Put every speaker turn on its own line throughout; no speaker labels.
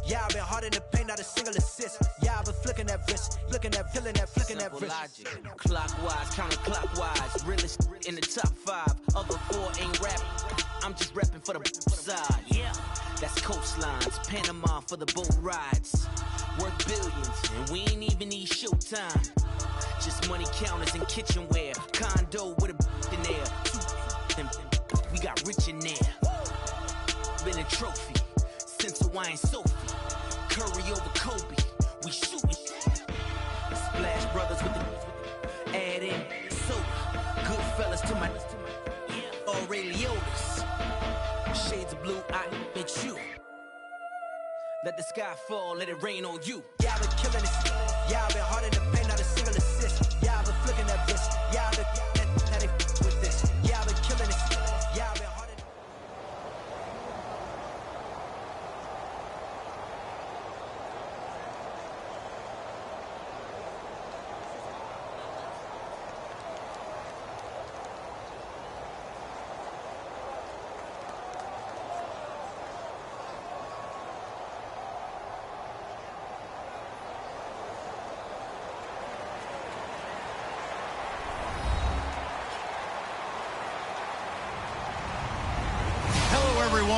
Yeah, I've been hard in the paint, not a single assist. Yeah, I've been flicking that wrist, looking at, feeling that, flicking that wrist.
Logic. Clockwise, counterclockwise, realest in the top 5. Other 4 ain't rapping, I'm just repping for the side. Yeah, that's coastlines, Panama for the boat rides. Worth billions, and we ain't even need showtime. Just money counters and kitchenware. Condo with a in there. We got rich in there. Been a trophy since Hawaiian Sophie. Curry over Kobe. We shootin'. Splash Brothers with the add in soda. Good fellas to my Aureliotis. Shades of blue, I make sure. Let the sky fall, let it rain on you.
Yeah, I've been killing this. Yeah, I've been hard in the paint, not a single assist. Yeah, I've been flicking that wrist. Yeah, I've been now they with this. Yeah, I've been killing this. Yeah, I've been hard in.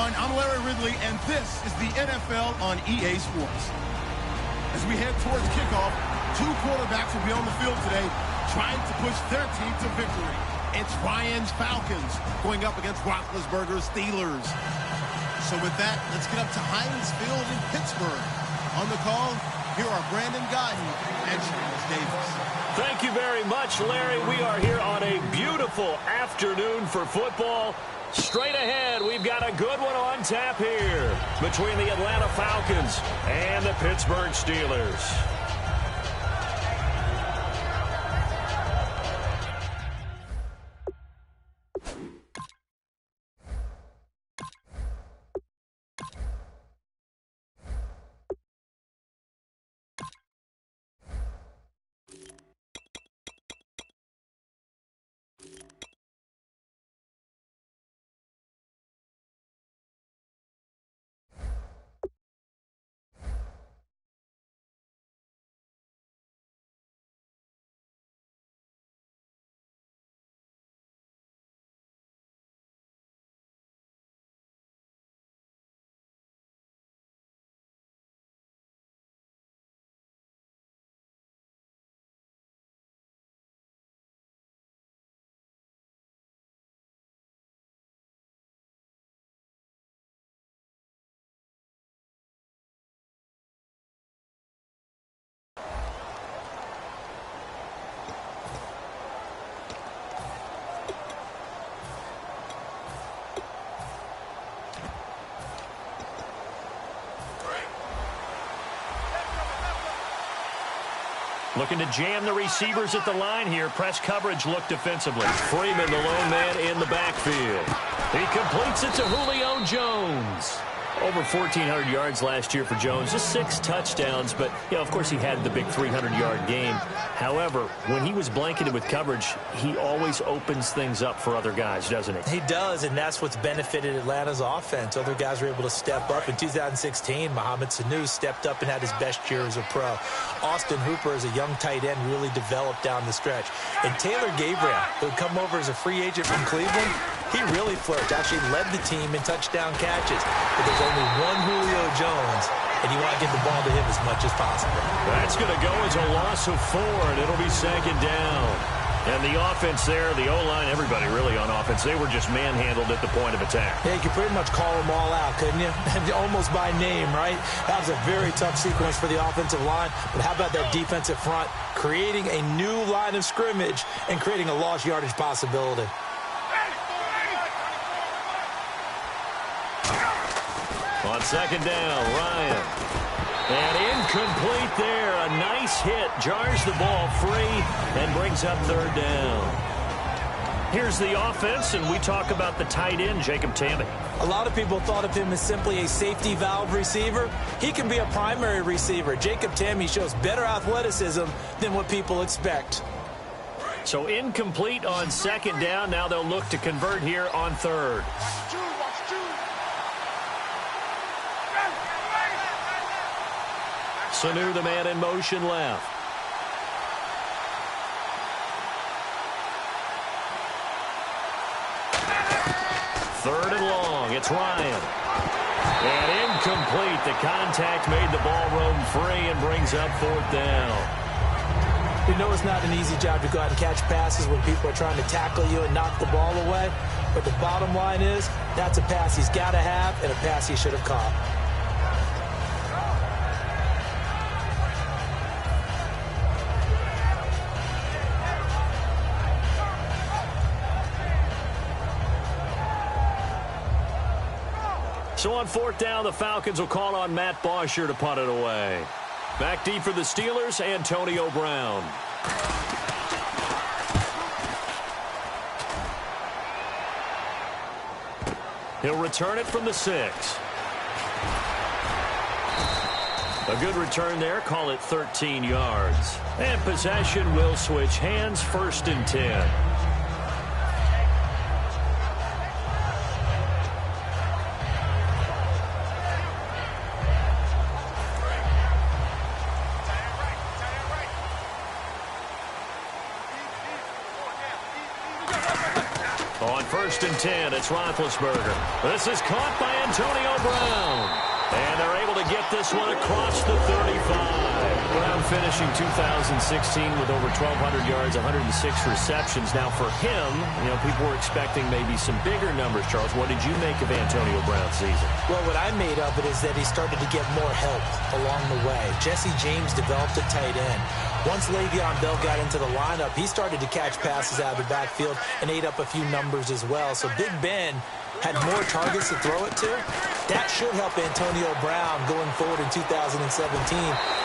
I'm Larry Ridley, and this is the NFL on EA Sports. As we head towards kickoff, 2 quarterbacks will be on the field today trying to push their team to victory. It's Ryan's Falcons going up against Roethlisberger's Steelers. So with that, let's get up to Heinz Field in Pittsburgh. On the call, here are Brandon Guyton and Charles Davis.
Thank you very much, Larry. We are here on a beautiful afternoon for football. Straight ahead, we've got a good one on tap here between the Atlanta Falcons and the Pittsburgh Steelers. Looking to jam the receivers at the line here. Press coverage look defensively. Freeman, the lone man in the backfield. He completes it to Julio Jones. Over 1,400 yards last year for Jones. Just 6 touchdowns, but, you know, of course he had the big 300-yard game. However, when he was blanketed with coverage, he always opens things up for other guys, doesn't he?
He does, and that's what's benefited Atlanta's offense. Other guys were able to step up. In 2016, Mohamed Sanu stepped up and had his best year as a pro. Austin Hooper, as a young tight end, really developed down the stretch. And Taylor Gabriel, who had come over as a free agent from Cleveland, he really flourished. Actually led the team in touchdown catches. But there's only one Julio Jones, and you want to get the ball to him as much as possible.
That's going to go as a loss of 4, and it'll be 2nd down. And the offense there, the O-line, everybody really on offense, they were just manhandled at the point of attack.
Yeah, you could pretty much call them all out, couldn't you? Almost by name, right? That was a very tough sequence for the offensive line. But how about that defensive front, creating a new line of scrimmage and creating a lost yardage possibility?
On 2nd down, Ryan. And incomplete there. A nice hit. Jars the ball free and brings up 3rd down. Here's the offense, and we talk about the tight end, Jacob Tamme.
A lot of people thought of him as simply a safety valve receiver. He can be a primary receiver. Jacob Tamme shows better athleticism than what people expect.
So incomplete on 2nd down. Now they'll look to convert here on 3rd. Sanu, the man in motion left. Third and long. It's Ryan. And incomplete. The contact made the ball roam free and brings up fourth down.
You know it's not an easy job to go out and catch passes when people are trying to tackle you and knock the ball away. But the bottom line is, that's a pass he's got to have and a pass he should have caught.
So on fourth down, the Falcons will call on Matt Bosher to punt it away. Back deep for the Steelers, Antonio Brown. He'll return it from the 6. A good return there. Call it 13 yards. And possession will switch hands, 1st and 10. On 1st and 10, it's Roethlisberger. This is caught by Antonio Brown. And they're able to get this one across the 35. Brown finishing 2016 with over 1,200 yards, 106 receptions. Now for him, people were expecting maybe some bigger numbers, Charles. What did you make of Antonio Brown's season?
Well, what I made of it is that he started to get more help along the way. Jesse James developed a tight end. Once Le'Veon Bell got into the lineup, he started to catch passes out of the backfield and ate up a few numbers as well. So Big Ben had more targets to throw it to. That should help Antonio Brown going forward in 2017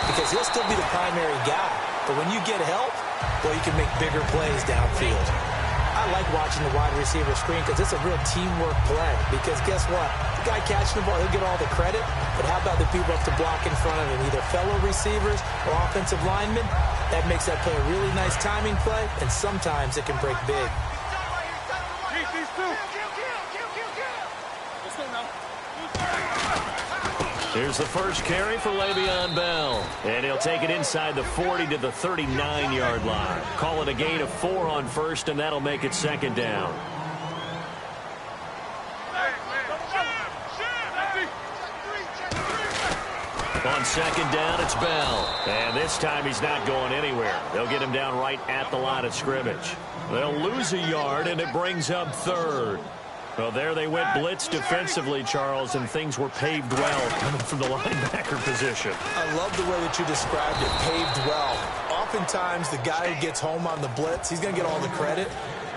because he'll still be the primary guy. But when you get help, well, you can make bigger plays downfield. I like watching the wide receiver screen because it's a real teamwork play. Because guess what? The guy catching the ball, he'll get all the credit. But how about the people up to block in front of him, either fellow receivers or offensive linemen? That makes that play a really nice timing play, and sometimes it can break big.
Here's the first carry for Le'Veon Bell. And he'll take it inside the 40 to the 39-yard line. Call it a gain of 4 on 1st, and that'll make it 2nd down. On 2nd down, it's Bell. And this time he's not going anywhere. They'll get him down right at the line of scrimmage. They'll lose a yard, and it brings up 3rd. Well, there they went blitz defensively, Charles, and things were paved well coming from the linebacker position.
I love the way that you described it, paved well. Oftentimes, the guy who gets home on the blitz, he's going to get all the credit.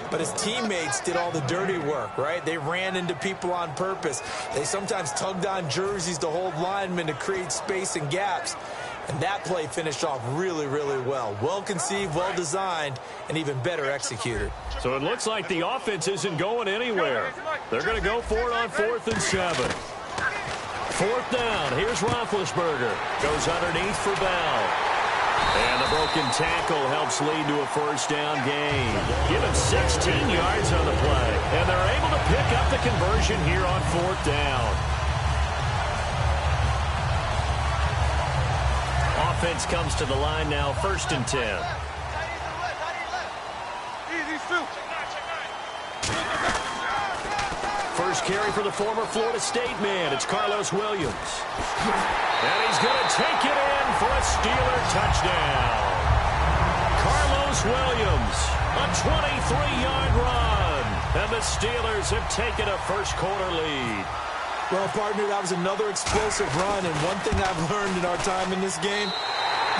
But his teammates did all the dirty work, right? They ran into people on purpose. They sometimes tugged on jerseys to hold linemen to create space and gaps. And that play finished off really, really well. Well-conceived, well-designed, and even better executed.
So it looks like the offense isn't going anywhere. They're going to go for it on 4th and 7. 4th down. Here's Roethlisberger. Goes underneath for Bell. And the broken tackle helps lead to a 1st down gain. Give him 16 yards on the play. And they're able to pick up the conversion here on 4th down. Offense comes to the line now, 1st and 10. First carry for the former Florida State man. It's Carlos Williams. And he's going to take it in for a Steeler touchdown. Carlos Williams, a 23-yard run. And the Steelers have taken a first-quarter lead.
Well, partner, that was another explosive run, and one thing I've learned in our time in this game,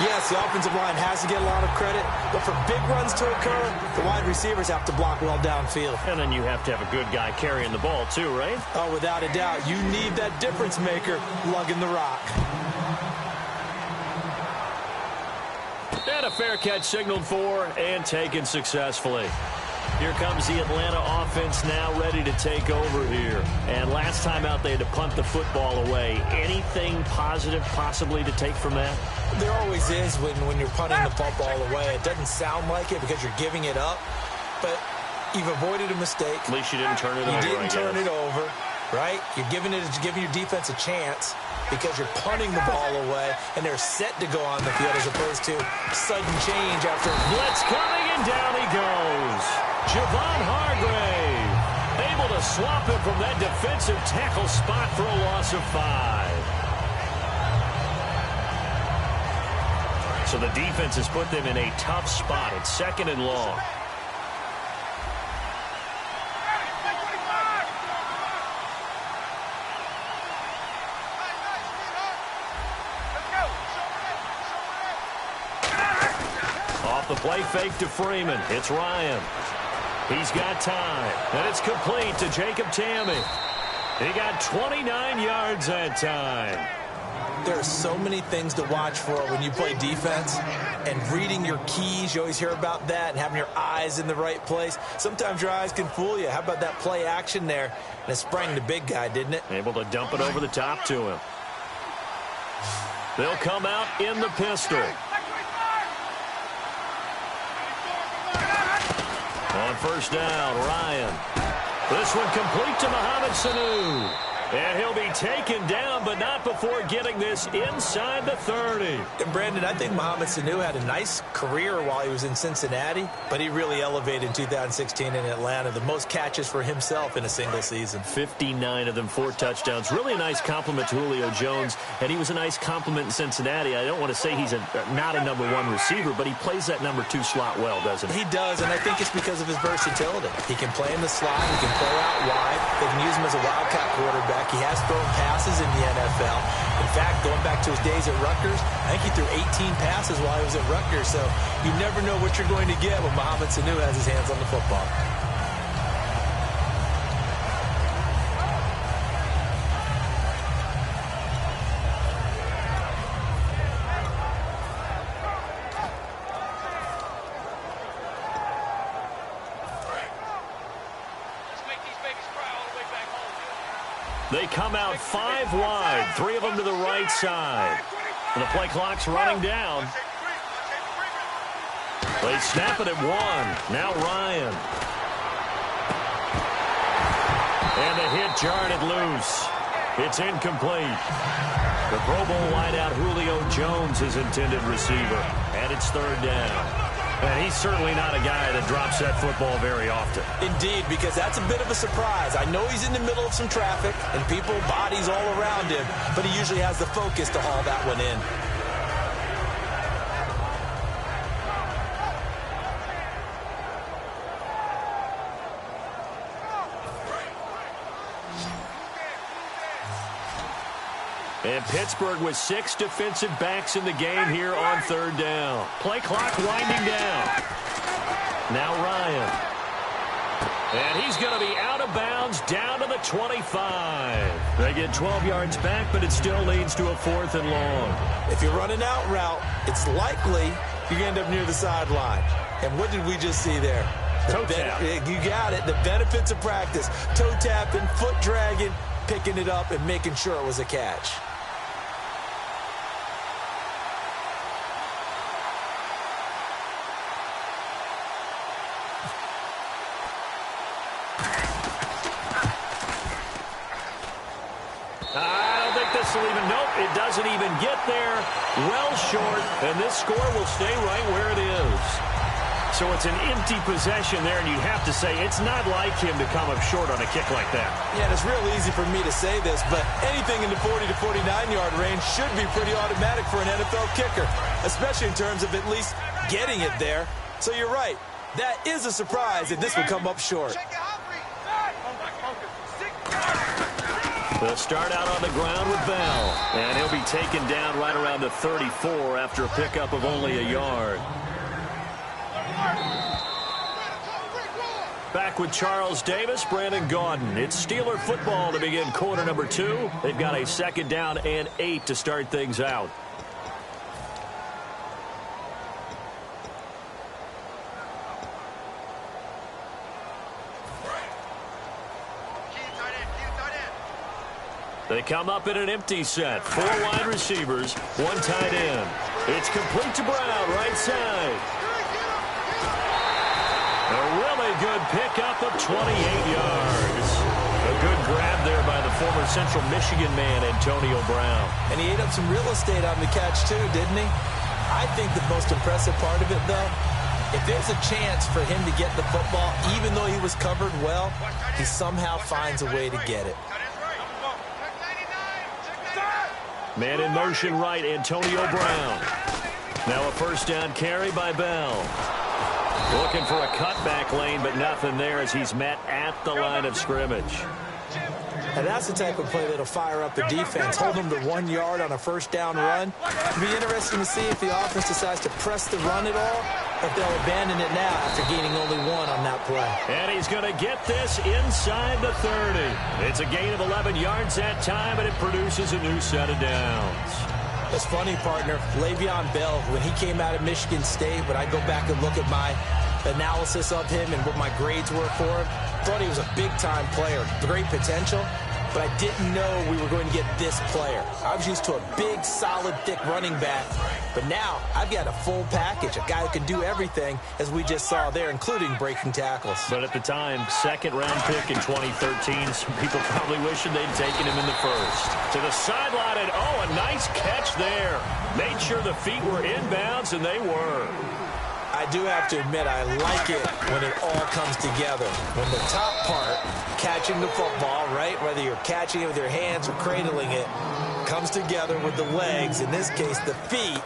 yes, the offensive line has to get a lot of credit, but for big runs to occur, the wide receivers have to block well downfield.
And then you have to have a good guy carrying the ball, too, right?
Oh, without a doubt. You need that difference maker lugging the rock.
And a fair catch signaled for and taken successfully. Here comes the Atlanta offense now ready to take over here. And last time out, they had to punt the football away. Anything positive possibly to take from that?
There always is when you're punting the football away. It doesn't sound like it because you're giving it up, but you've avoided a mistake.
At least you didn't turn it over.
You didn't turn it over, right? You're giving your defense a chance. because you're punting the ball away, and they're set to go on the field as opposed to sudden change after.
Blitz coming, and down he goes. Javon Hargrave able to swap him from that defensive tackle spot for a loss of 5. So the defense has put them in a tough spot. It's 2nd and long. Off the play fake to Freeman. It's Ryan. He's got time. And it's complete to Jacob Tamme. He got 29 yards that time.
There are so many things to watch for when you play defense, and reading your keys, you always hear about that, and having your eyes in the right place. Sometimes your eyes can fool you. How about that play action there? And it sprang the big guy, didn't it?
Able to dump it over the top to him. They'll come out in the pistol. On first down, Ryan. This one complete to Mohamed Sanu. And he'll be taken down, but not before getting this inside the 30.
And Brandon, I think Mohamed Sanu had a nice career while he was in Cincinnati, but he really elevated in 2016 in Atlanta. The most catches for himself in a single season.
59 of them, 4 touchdowns. Really a nice compliment to Julio Jones, and he was a nice compliment in Cincinnati. I don't want to say he's not a number 1 receiver, but he plays that number 2 slot well, doesn't he?
He does, and I think it's because of his versatility. He can play in the slot. He can play out wide. They can use him as a wildcat quarterback. He has thrown passes in the NFL. In fact, going back to his days at Rutgers, I think he threw 18 passes while he was at Rutgers. So you never know what you're going to get when Mohamed Sanu has his hands on the football.
They come out 5 wide, 3 of them to the right side. And the play clock's running down. They snap it at 1. Now Ryan. And the hit jarred it loose. It's incomplete. The Pro Bowl wideout Julio Jones is intended receiver. And it's 3rd down. And he's certainly not a guy that drops that football very often.
Indeed, because that's a bit of a surprise. I know he's in the middle of some traffic and people, bodies all around him, but he usually has the focus to haul that one in.
And Pittsburgh with 6 defensive backs in the game here on 3rd down. Play clock winding down. Now Ryan. And he's going to be out of bounds down to the 25. They get 12 yards back, but it still leads to a 4th and long.
If you're running out route, it's likely you're going to end up near the sideline. And what did we just see there?
Toe tap.
You got it. The benefits of practice. Toe tapping, foot dragging, picking it up, and making sure it was a catch.
It doesn't even get there. Well short, and this score will stay right where it is. So it's an empty possession there, and you have to say it's not like him to come up short on a kick like that.
Yeah, and it's real easy for me to say this, but anything in the 40 to 49-yard range should be pretty automatic for an NFL kicker, especially in terms of at least getting it there. So you're right. That is a surprise that this will come up short.
They'll start out on the ground with Bell, and he'll be taken down right around the 34 after a pickup of only a yard. Back with Charles Davis, Brandon Gaudin. It's Steeler football to begin quarter number 2. They've got a 2nd down and 8 to start things out. They come up in an empty set. 4 wide receivers, 1 tight end. It's complete to Brown, right side. A really good pickup of 28 yards. A good grab there by the former Central Michigan man, Antonio Brown.
And he ate up some real estate on the catch, too, didn't he? I think the most impressive part of it, though, if there's a chance for him to get the football, even though he was covered well, he somehow finds a way to get it.
Man in motion right, Antonio Brown. Now a first down carry by Bell. Looking for a cutback lane, but nothing there as he's met at the line of scrimmage.
And that's the type of play that'll fire up the defense. Hold them to 1 yard on a first down run. It'll be interesting to see if the offense decides to press the run at all, or if they'll abandon it now after gaining only 1 on that play.
And he's going to get this inside the 30. It's a gain of 11 yards that time, and it produces a new set of downs.
That's funny, partner. Le'Veon Bell, when he came out of Michigan State, when I go back and look at my analysis of him and what my grades were for him, thought he was a big-time player, great potential, but I didn't know we were going to get this player. I was used to a big, solid, thick running back, but now I've got a full package, a guy who can do everything, as we just saw there, including breaking tackles.
But at the time, second-round pick in 2013, some people probably wishing they'd taken him in the first. To the sideline, and oh, a nice catch there. Made sure the feet were inbounds, and they were.
I do have to admit, I like it when it all comes together. When the top part, catching the football, right, whether you're catching it with your hands or cradling it, comes together with the legs, in this case the feet,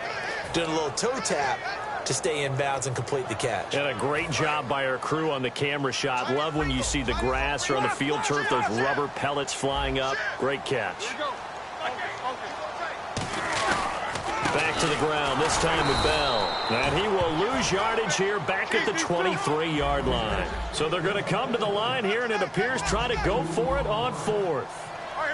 doing a little toe tap to stay in bounds and complete the catch.
And a great job by our crew on the camera shot. Love when you see the grass or on the field turf, those rubber pellets flying up. Great catch. Back to the ground, this time with Bell. And he will lose yardage here back at the 23-yard line. So they're going to come to the line here, and it appears try to go for it on 4th.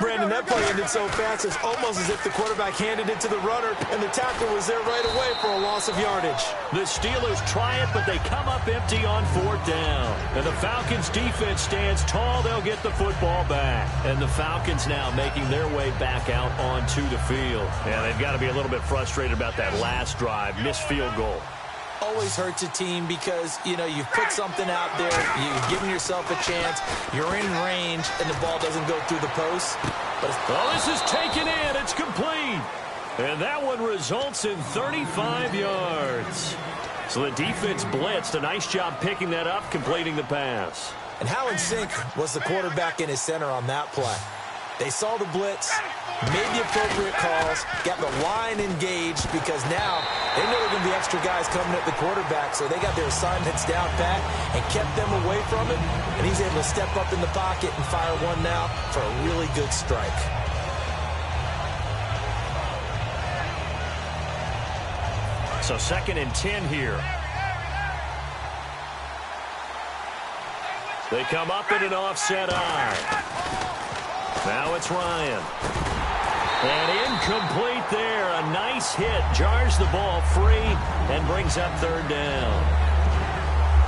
Brandon, that play ended so fast, it's almost as if the quarterback handed it to the runner, and the tackle was there right away for a loss of yardage.
The Steelers try it, but they come up empty on 4th down. And the Falcons' defense stands tall. They'll get the football back. And the Falcons now making their way back out onto the field. And they've got to be a little bit frustrated about that last drive, missed field goal.
Always hurts a team because, you know, you've put something out there, you've given yourself a chance, you're in range, and the ball doesn't go through the post.
Well, this is taken in. It's complete. And that one results in 35 yards. So the defense blitzed. A nice job picking that up, completing the pass.
And how in sync was the quarterback in his center on that play? They saw the blitz, made the appropriate calls, got the line engaged, because now they know there are going to be extra guys coming at the quarterback, so they got their assignments down pat and kept them away from it, and he's able to step up in the pocket and fire one now for a really good strike.
So 2nd and 10 here. They come up in an offset eye. Now it's Ryan. And incomplete there. A nice hit. Jars the ball free and brings up 3rd down.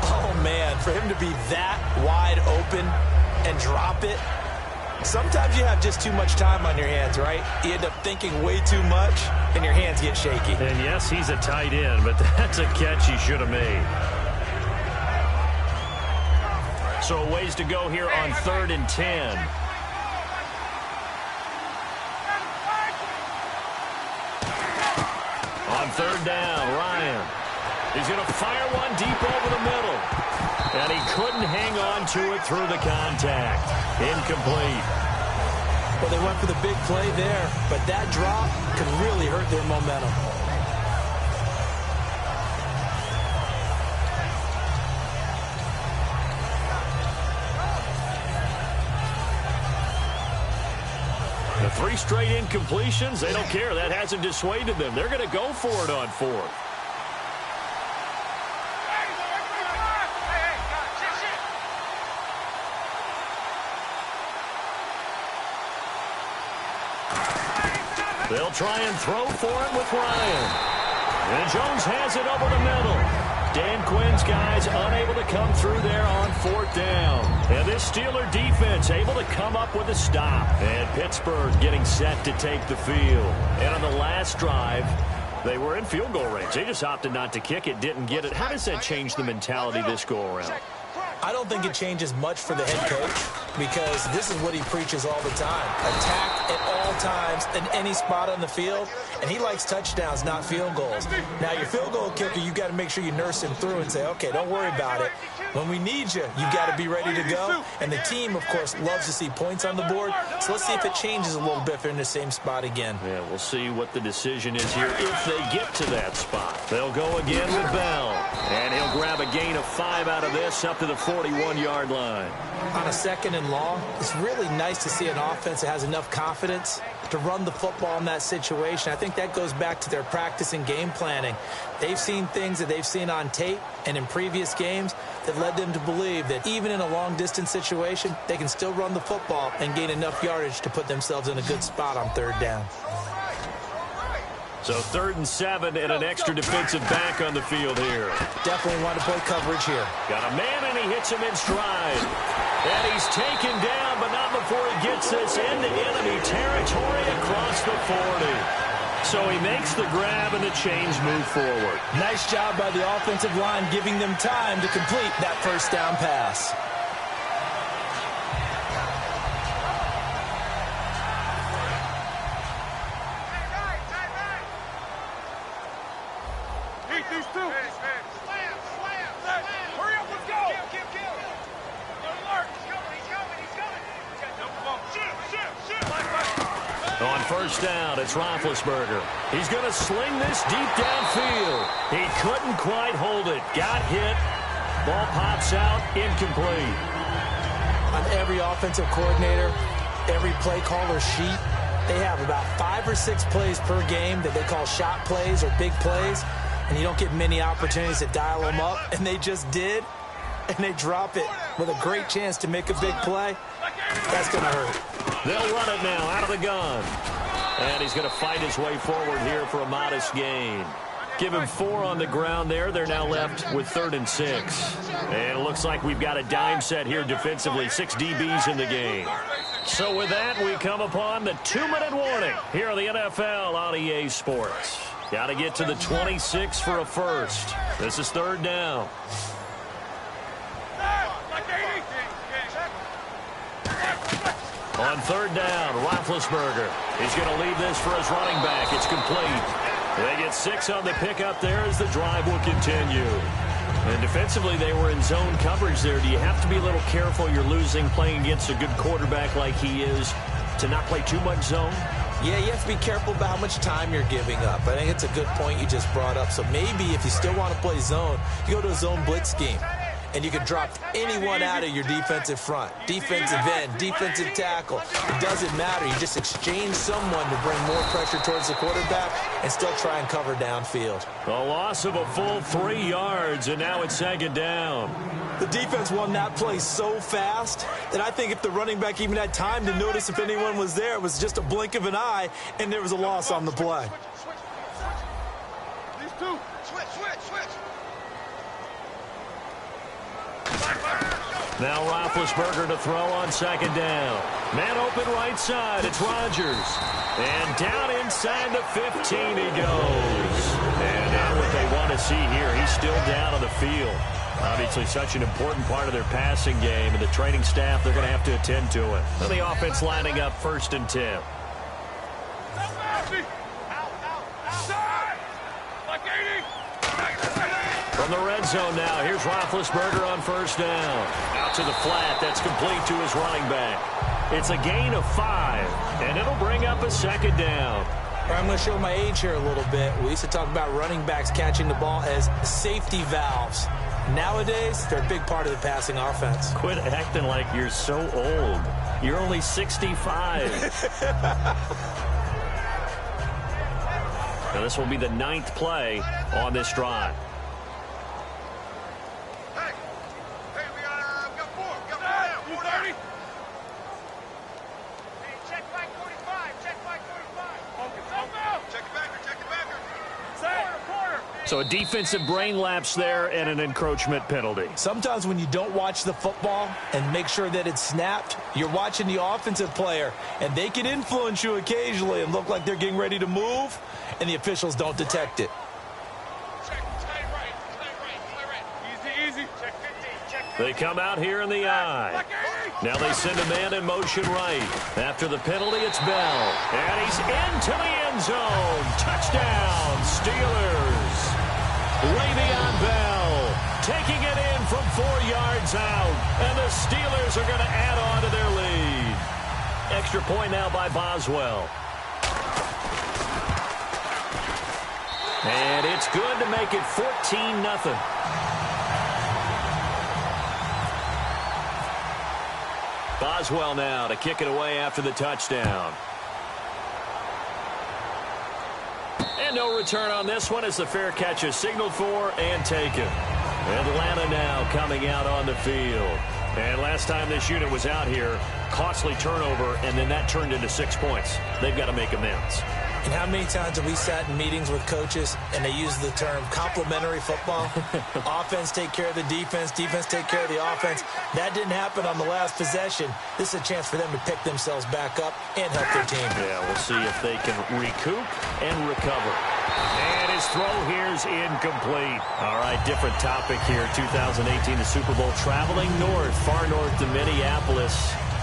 Oh, man, for him to be that wide open and drop it. Sometimes you have just too much time on your hands, right? You end up thinking way too much, and your hands get shaky.
And yes, he's a tight end, but that's a catch he should have made. So a ways to go here on 3rd and 10. On 3rd down, Ryan. He's going to fire one deep over the middle. And he couldn't hang on to it through the contact. Incomplete.
Well, they went for the big play there, but that drop could really hurt their momentum.
The 3 straight incompletions, they don't care. That hasn't dissuaded them. They're going to go for it on 4th. They'll try and throw for it with Ryan. And Jones has it over the middle. Dan Quinn's guys unable to come through there on 4th down. And this Steeler defense able to come up with a stop. And Pittsburgh getting set to take the field. And on the last drive, they were in field goal range. They just opted not to kick it, didn't get it. How does that change the mentality this go-around?
I don't think it changes much for the head coach because this is what he preaches all the time. Attack at all times in any spot on the field, and he likes touchdowns, not field goals. Now, your field goal kicker, you got to make sure you nurse him through and say, okay, don't worry about it. When we need you, you got to be ready to go. And the team, of course, loves to see points on the board. So let's see if it changes a little bit if they're in the same spot again.
Yeah, we'll see what the decision is here if they get to that spot. They'll go again with Bell. And he'll grab a gain of 5 out of this up to the 41-yard line.
On a 2nd and long, it's really nice to see an offense that has enough confidence to run the football in that situation. I think that goes back to their practice and game planning. They've seen things that they've seen on tape and in previous games that led them to believe that even in a long-distance situation, they can still run the football and gain enough yardage to put themselves in a good spot on 3rd down.
So 3rd and 7 and an extra defensive back on the field here.
Definitely want to play coverage here.
Got a man, and he hits him in stride. And he's taken down, but not before he gets this into enemy territory across the 40. So he makes the grab, and the chains move forward.
Nice job by the offensive line giving them time to complete that 1st down pass.
On 1st down, it's Roethlisberger. He's going to sling this deep downfield. He couldn't quite hold it. Got hit. Ball pops out, incomplete.
On every offensive coordinator, every play caller sheet, they have about 5 or 6 plays per game that they call shot plays or big plays, and you don't get many opportunities to dial them up, and they just did, and they drop it with a great chance to make a big play. That's going to hurt.
They'll run it now out of the gun. And he's going to fight his way forward here for a modest gain. Give him 4 on the ground there. They're now left with 3rd and 6. And it looks like we've got a dime set here defensively. 6 DBs in the game. So with that, we come upon the 2-minute warning here on the NFL on EA Sports. Got to get to the 26 for a first. This is 3rd down. On 3rd down, Roethlisberger. He's going to leave this for his running back. It's complete. They get 6 on the pickup there as the drive will continue. And defensively, they were in zone coverage there. Do you have to be a little careful? You're losing playing against a good quarterback like he is to not play too much zone?
Yeah, you have to be careful about how much time you're giving up. I think it's a good point you just brought up. So maybe if you still want to play zone, you go to a zone blitz scheme. And you can drop anyone out of your defensive front. Defensive end, defensive tackle. It doesn't matter. You just exchange someone to bring more pressure towards the quarterback and still try and cover downfield.
A loss of a full 3 yards, and now it's 2nd down.
The defense won that play so fast that I think if the running back even had time to notice if anyone was there, it was just a blink of an eye, and there was a loss on the play.
These 2. Switch.
Now Roethlisberger to throw on 2nd down. Man open right side. It's Rodgers. And down inside the 15 he goes. And now what they want to see here, he's still down on the field. Obviously such an important part of their passing game, and the training staff, they're going to have to attend to it. And the offense lining up 1st and 10. From the red zone now, here's Roethlisberger on 1st down. Out to the flat, that's complete to his running back. It's a gain of 5, and it'll bring up a 2nd down.
I'm going to show my age here a little bit. We used to talk about running backs catching the ball as safety valves. Nowadays, they're a big part of the passing offense.
Quit acting like you're so old. You're only 65. Now this will be the 9th play on this drive. So a defensive brain lapse there and an encroachment penalty.
Sometimes when you don't watch the football and make sure that it's snapped, you're watching the offensive player, and they can influence you occasionally and look like they're getting ready to move, and the officials don't detect it.
Check right. Easy. Check 15.
They come out here in the eye. Now they send a man in motion right. After the penalty, it's Bell. And he's into the end zone. Touchdown, Steelers. Le'Veon Bell taking it in from 4 yards out. And the Steelers are going to add on to their lead. Extra point now by Boswell. And it's good to make it 14-0. Boswell now to kick it away after the touchdown. And no return on this one as the fair catch is signaled for and taken. Atlanta now coming out on the field. And last time this unit was out here, costly turnover, and then that turned into 6 points. They've got to make amends.
And how many times have we sat in meetings with coaches and they use the term complementary football? Offense take care of the defense, defense take care of the offense. That didn't happen on the last possession. This is a chance for them to pick themselves back up and help their team.
Yeah, we'll see if they can recoup and recover. And his throw here is incomplete. All right, different topic here. 2018, the Super Bowl, traveling north, far north to Minneapolis.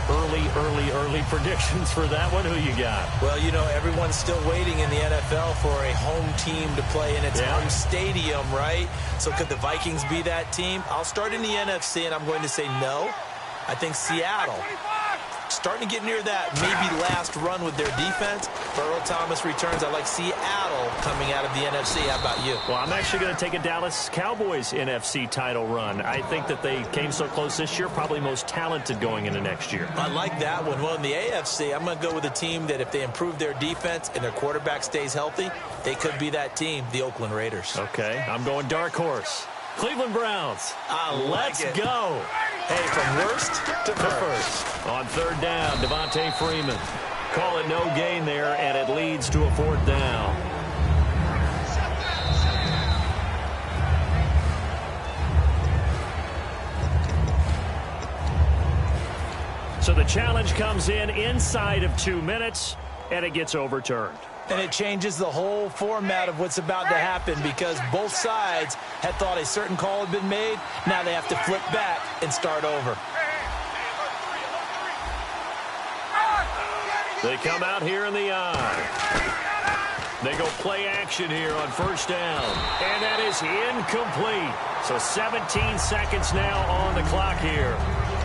Early predictions for that one. Who you got?
Well, you know, everyone's still waiting in the NFL for a home team to play in its home stadium, right? So could the Vikings be that team? I'll start in the NFC, and I'm going to say no. I think Seattle, starting to get near that maybe last run with their defense. Earl Thomas returns. I like Seattle coming out of the NFC. How about you?
Well, I'm actually going to take a Dallas Cowboys NFC title run. I think that they came so close this year, probably most talented going into next year.
I like that one. Well, in the AFC, I'm going to go with a team that if they improve their defense and their quarterback stays healthy, they could be that team, the Oakland Raiders.
Okay, I'm going dark horse. Cleveland Browns. Let's go.
Hey, from worst to first.
On third down, Devontae Freeman. Call it no gain there, and it leads to a fourth down. So the challenge comes in inside of 2 minutes, and it gets overturned.
And it changes the whole format of what's about to happen because both sides had thought a certain call had been made. Now they have to flip back and start over.
They come out here in the eye. They go play action here on first down. And that is incomplete. So 17 seconds now on the clock here.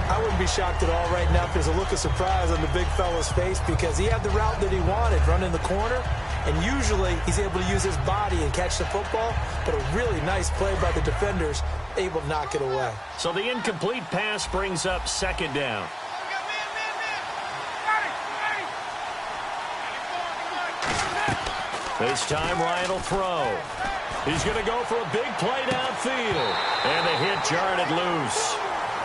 I wouldn't be shocked at all right now if there's a look of surprise on the big fella's face because he had the route that he wanted, running the corner, and usually he's able to use his body and catch the football, but a really nice play by the defenders, able to knock it away.
So the incomplete pass brings up second down. This time Ryan will throw. He's going to go for a big play downfield, and the hit jarred it loose.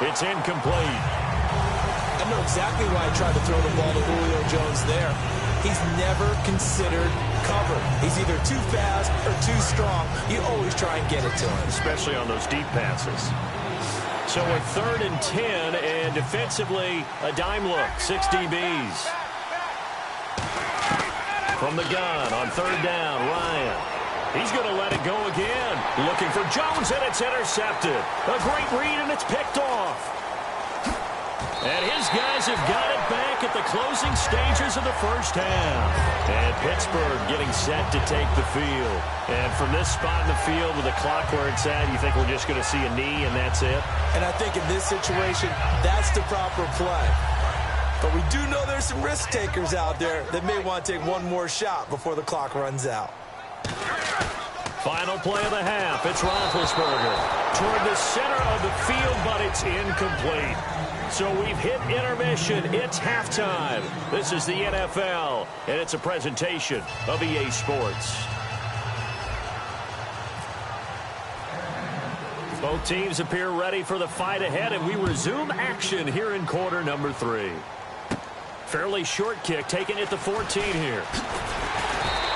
It's incomplete.
I know exactly why I tried to throw the ball to Julio Jones there. He's never considered cover. He's either too fast or too strong. You always try and get it to him.
Especially on those deep passes. So we're 3rd and 10, and defensively, a dime look, 6 DBs. From the gun on third down, Ryan. He's going to let it go again. Looking for Jones, and it's intercepted. A great read, and it's picked off. And his guys have got it back at the closing stages of the first half. And Pittsburgh getting set to take the field. And from this spot in the field with the clock where it's at, you think we're just going to see a knee and that's it?
And I think in this situation, that's the proper play. But we do know there's some risk takers out there that may want to take one more shot before the clock runs out.
Final play of the half. It's Roethlisberger toward the center of the field, but it's incomplete. So we've hit intermission. It's halftime. This is the NFL, and it's a presentation of EA Sports. Both teams appear ready for the fight ahead, and we resume action here in quarter number 3. Fairly short kick, taken at the 14 here.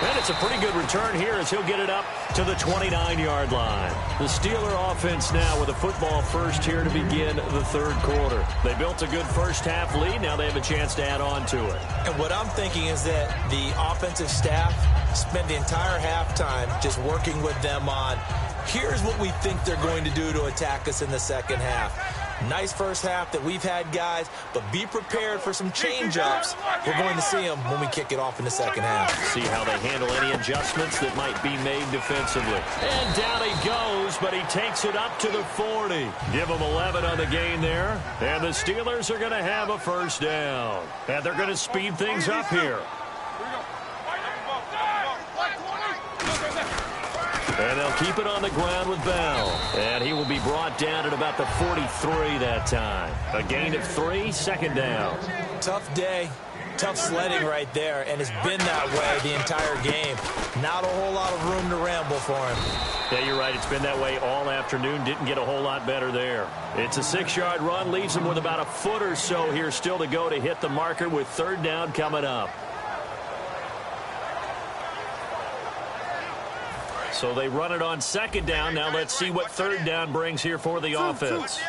And it's a pretty good return here as he'll get it up to the 29-yard line. The Steeler offense now with a football first here to begin the third quarter. They built a good first-half lead. Now they have a chance to add on to it.
And what I'm thinking is that the offensive staff spent the entire halftime just working with them on, here's what we think they're going to do to attack us in the second half. Nice first half that we've had, guys, but be prepared for some change-ups. We're going to see them when we kick it off in the second half.
See how they handle any adjustments that might be made defensively. And down he goes, but he takes it up to the 40. Give him 11 on the gain there. And the Steelers are going to have a first down. And they're going to speed things up here. And they'll keep it on the ground with Bell. And he will be brought down at about the 43 that time. A gain of 3, second down.
Tough day, tough sledding right there, and it's been that way the entire game. Not a whole lot of room to ramble for him.
Yeah, you're right. It's been that way all afternoon. Didn't get a whole lot better there. It's a 6-yard run. Leaves him with about a foot or so here still to go to hit the marker with third down coming up. So they run it on second down. Now let's see what third down brings here for the offense.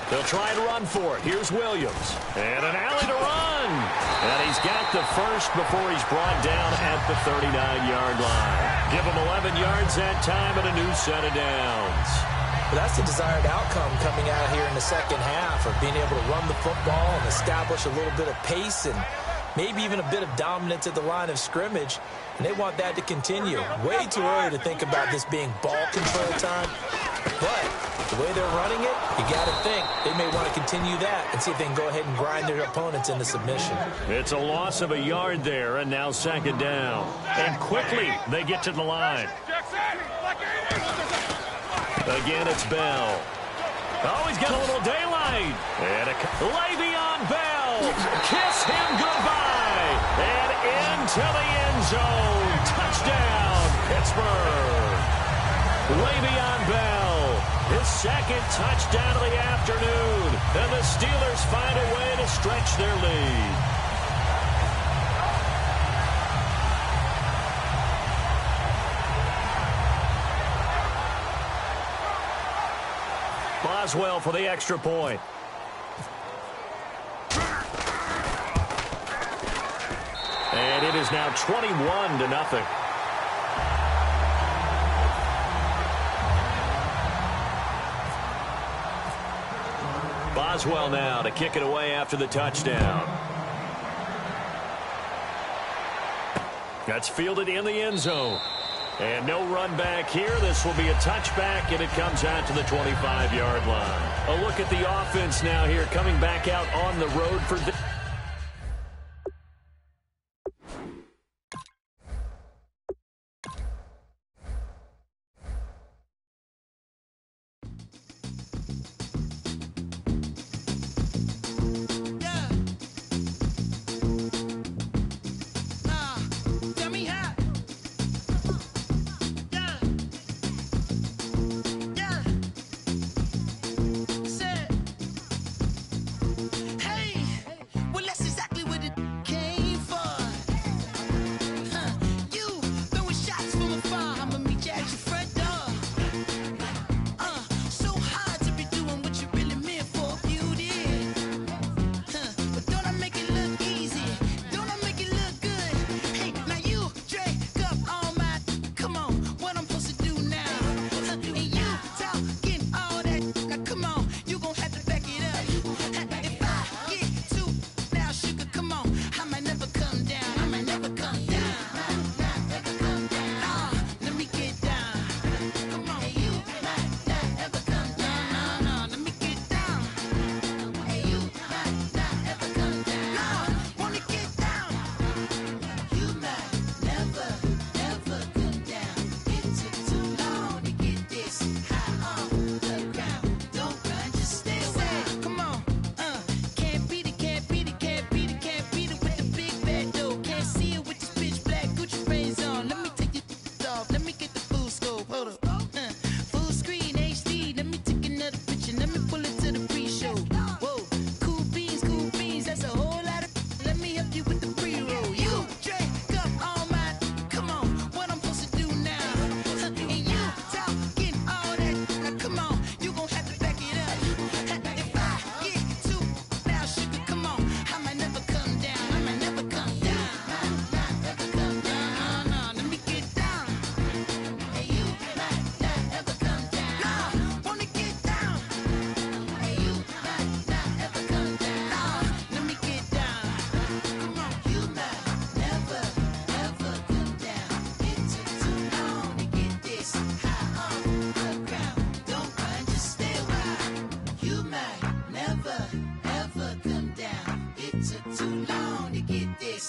They'll try and run for it. Here's Williams. And an alley to run. And he's got the first before he's brought down at the 39-yard line. Give him 11 yards that time and a new set of downs.
But that's the desired outcome coming out here in the second half, of being able to run the football and establish a little bit of pace and maybe even a bit of dominance at the line of scrimmage. And they want that to continue. Way too early to think about this being ball control time. But the way they're running it, you got to think they may want to continue that and see if they can go ahead and grind their opponents into submission.
It's a loss of a yard there, and now second down. And quickly they get to the line. Again, it's Bell. Oh, he's got a little daylight. And Le'Veon Bell. Kiss him goodbye. And into the end zone. Touchdown, Pittsburgh. Le'Veon Bell, his second touchdown of the afternoon. And the Steelers find a way to stretch their lead. Boswell for the extra point. And it is now 21-0. Boswell now to kick it away after the touchdown. That's fielded in the end zone. And no run back here. This will be a touchback, and it comes out to the 25-yard line. A look at the offense now here, coming back out on the road for the...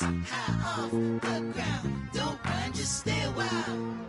high off the ground. Don't run, just stay a while.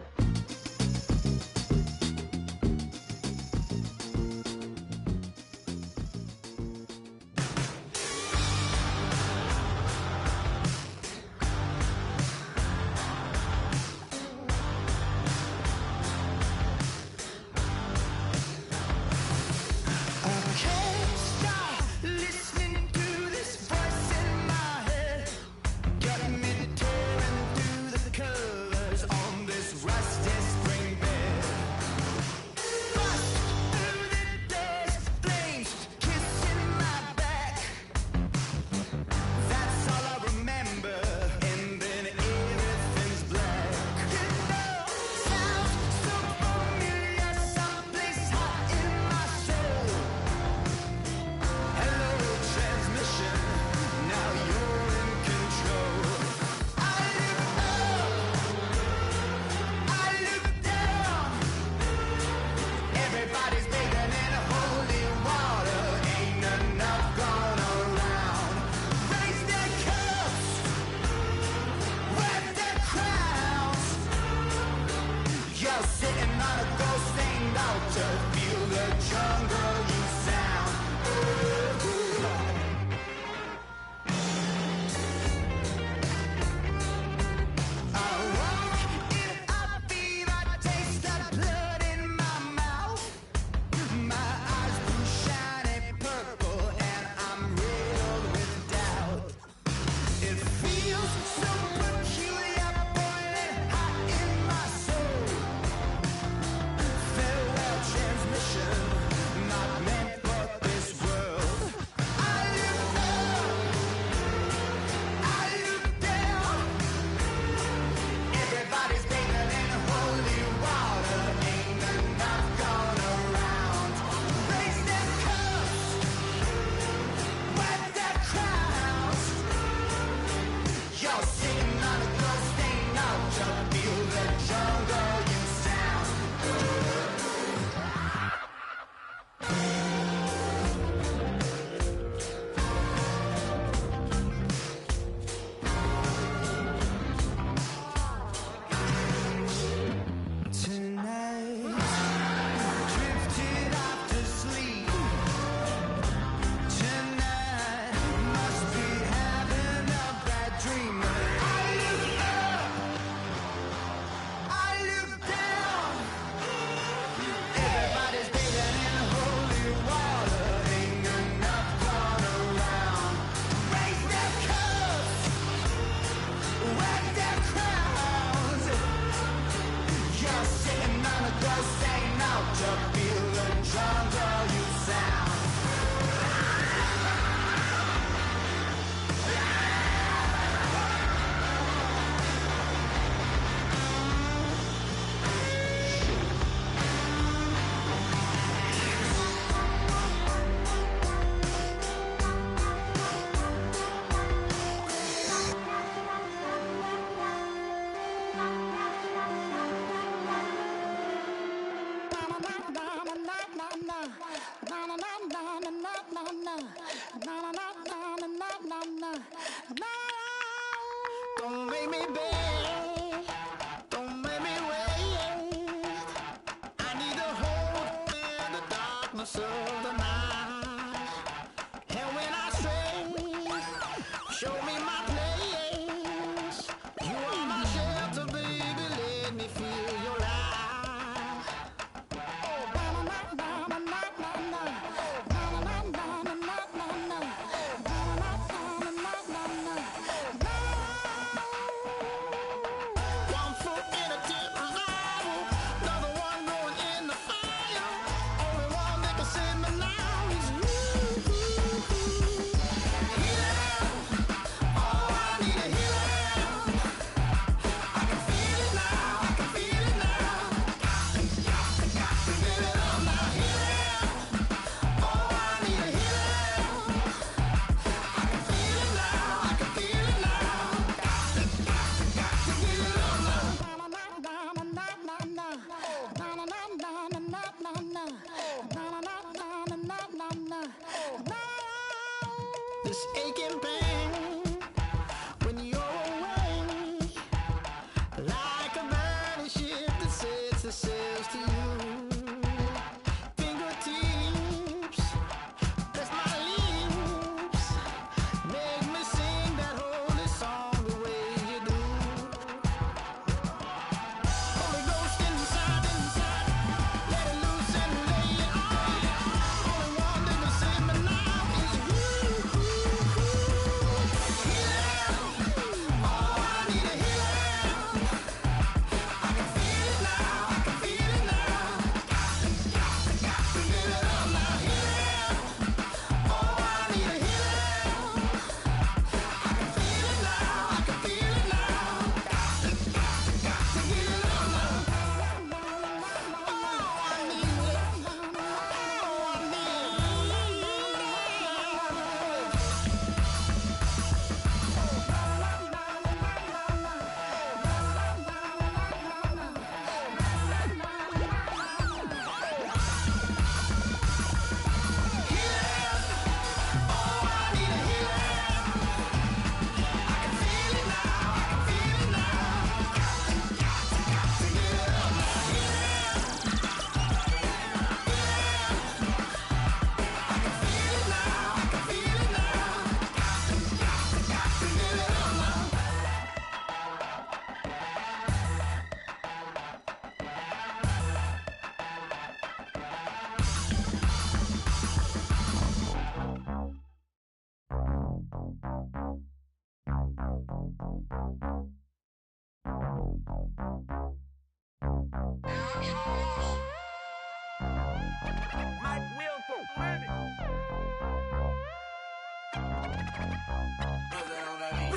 We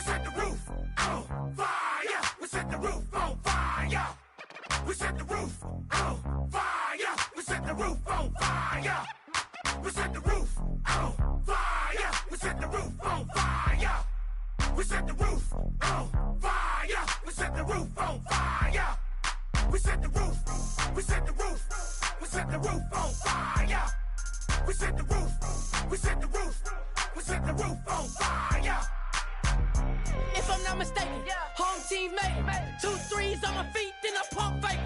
set the roof on fire. We set the roof on fire. We set the roof on fire. We set the roof on fire. We set the roof on fire. We set the roof on fire. We set the roof on fire. We set the roof on fire. We set the roof. We set the roof. We set the roof on fire. We set the roof. We set the roof. We set the roof on fire.
If I'm not mistaken, home team made it. 2 3s on my feet, then I pump fake.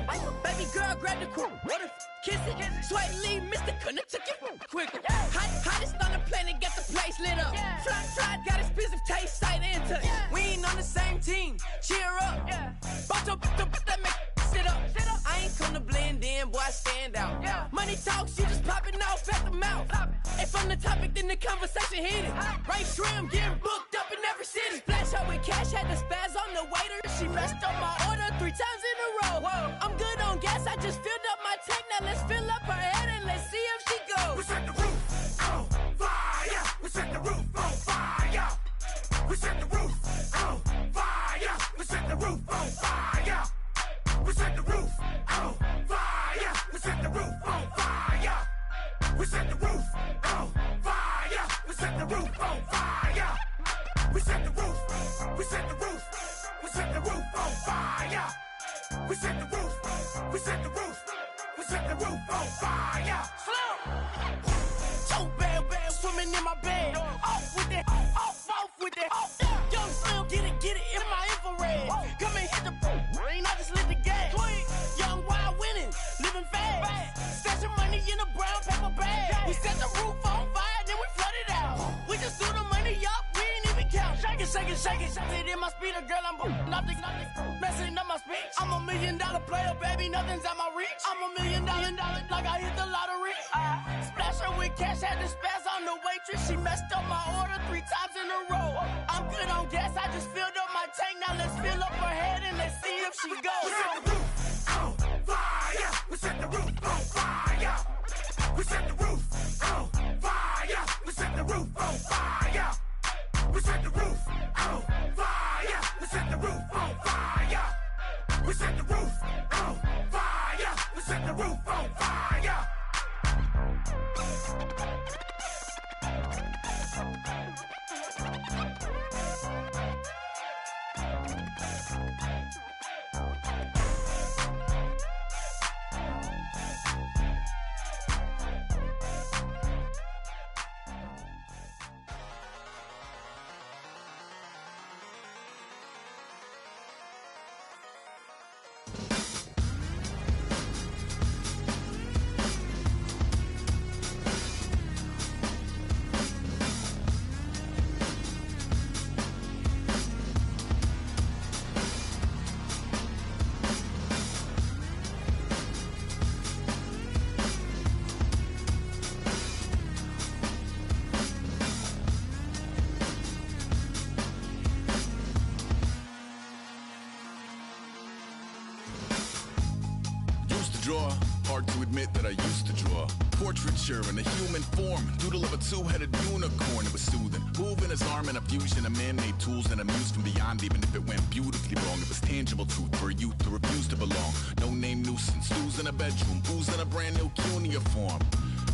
Baby girl, grab the crew. What if kiss it? Sweat leave, Mr. Couldn't took it quicker. Hottest on the planet, get the place lit up. Fly, got expensive taste, sight into. We ain't on the same team. Cheer up. Bunch of that make sit up. I ain't come to blend in, boy, I stand out. Money talks, you just popping off at the mouth. If I'm the topic, then the conversation heated. Right trim, getting booked up in every city. Splash out with cash, had the spaz on the waiter. She messed up my order 3 times in a row. I'm good on gas, I just filled up my tank. Now let's fill up her head and let's see if she goes.
We set the roof on fire. We set the roof on fire. We set the roof on fire. We set the roof on fire. We set the roof on fire. We set the roof on fire. We set the roof on fire. We set the roof on fire. We set the roof. We set the roof. We set the roof on fire. We set the roof. We set the roof. We set the roof on fire.
Slow. So bad, swimming in my bed. Off with it, off with it. Young Slim, get it in my infrared. Come and hit the rain, I just lit the gas. Young wild winning, living fast. Stashing money in a brown paper bag. We set the roof on fire, then we flood it out. We just threw the money up, we ain't even count. Shake it, shake it, shake it. Shake it in my speeder, girl, I'm nothing, messing up my speech. I'm $1 million player, baby, nothing's at my reach. I'm $1 million, like I hit the lottery. Splash her with cash, had the spaz on the waitress. She messed up my order 3 times in a row. I'm good on gas, I just filled up my tank. Now let's fill up her head and let's see if she goes.
We set the roof on fire. We set the roof on fire. We set the roof on fire. We set the roof on fire. We set the roof on fire. We set the roof on fire. We set the roof on fire. We set the roof on fire.
Draw. Hard to admit that I used to draw. Portraiture in a human form. Doodle of a 2-headed unicorn. It was soothing. Moving his arm in a fusion of man-made tools and amused from beyond. Even if it went beautifully wrong, it was tangible truth for a youth to refuse to belong. No name nuisance. Stews in a bedroom. Booze in a brand new cuneiform.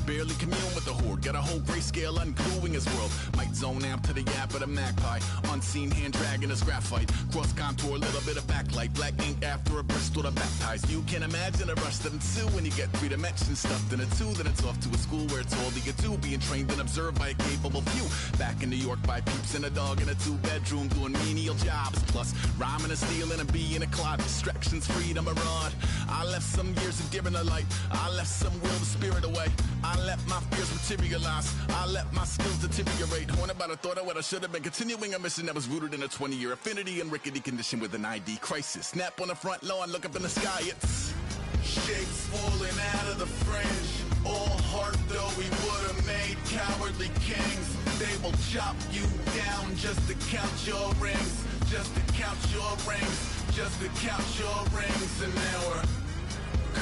Barely commune with the horde. Got a whole grayscale ungluing his world. Might zone amp to the yap of the magpie. Unseen hand dragging his graphite. Cross contour, little bit of backlight. Black ink after a Bristol to baptize. You can imagine a rush that ensue when you get 3 dimensions stuffed in a 2. Then it's off to a school where it's all that you do. Being trained and observed by a capable few. Back in New York by peeps and a dog in a 2-bedroom doing menial jobs. Plus rhyming and stealing and being a clod. Distractions, freedom, a rod. I left some years of giving a light. I left some will, the spirit away. I let my fears materialize. I let my skills deteriorate. Horn about a thought of what I should have been. Continuing a mission that was rooted in a 20-year affinity and rickety condition with an ID crisis. Snap on the front lawn, look up in the sky. It's shapes falling out of the fringe. All heart though we would have made cowardly kings. They will chop you down just to count your rings. Just to count your rings. Just to count your rings. And now we're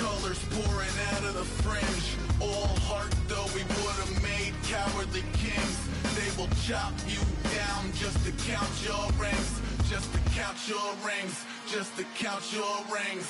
Colors pouring out of the fringe. All heart though we would've made cowardly kings. They will chop you down just to count your rings. Just to count your rings. Just to count your rings.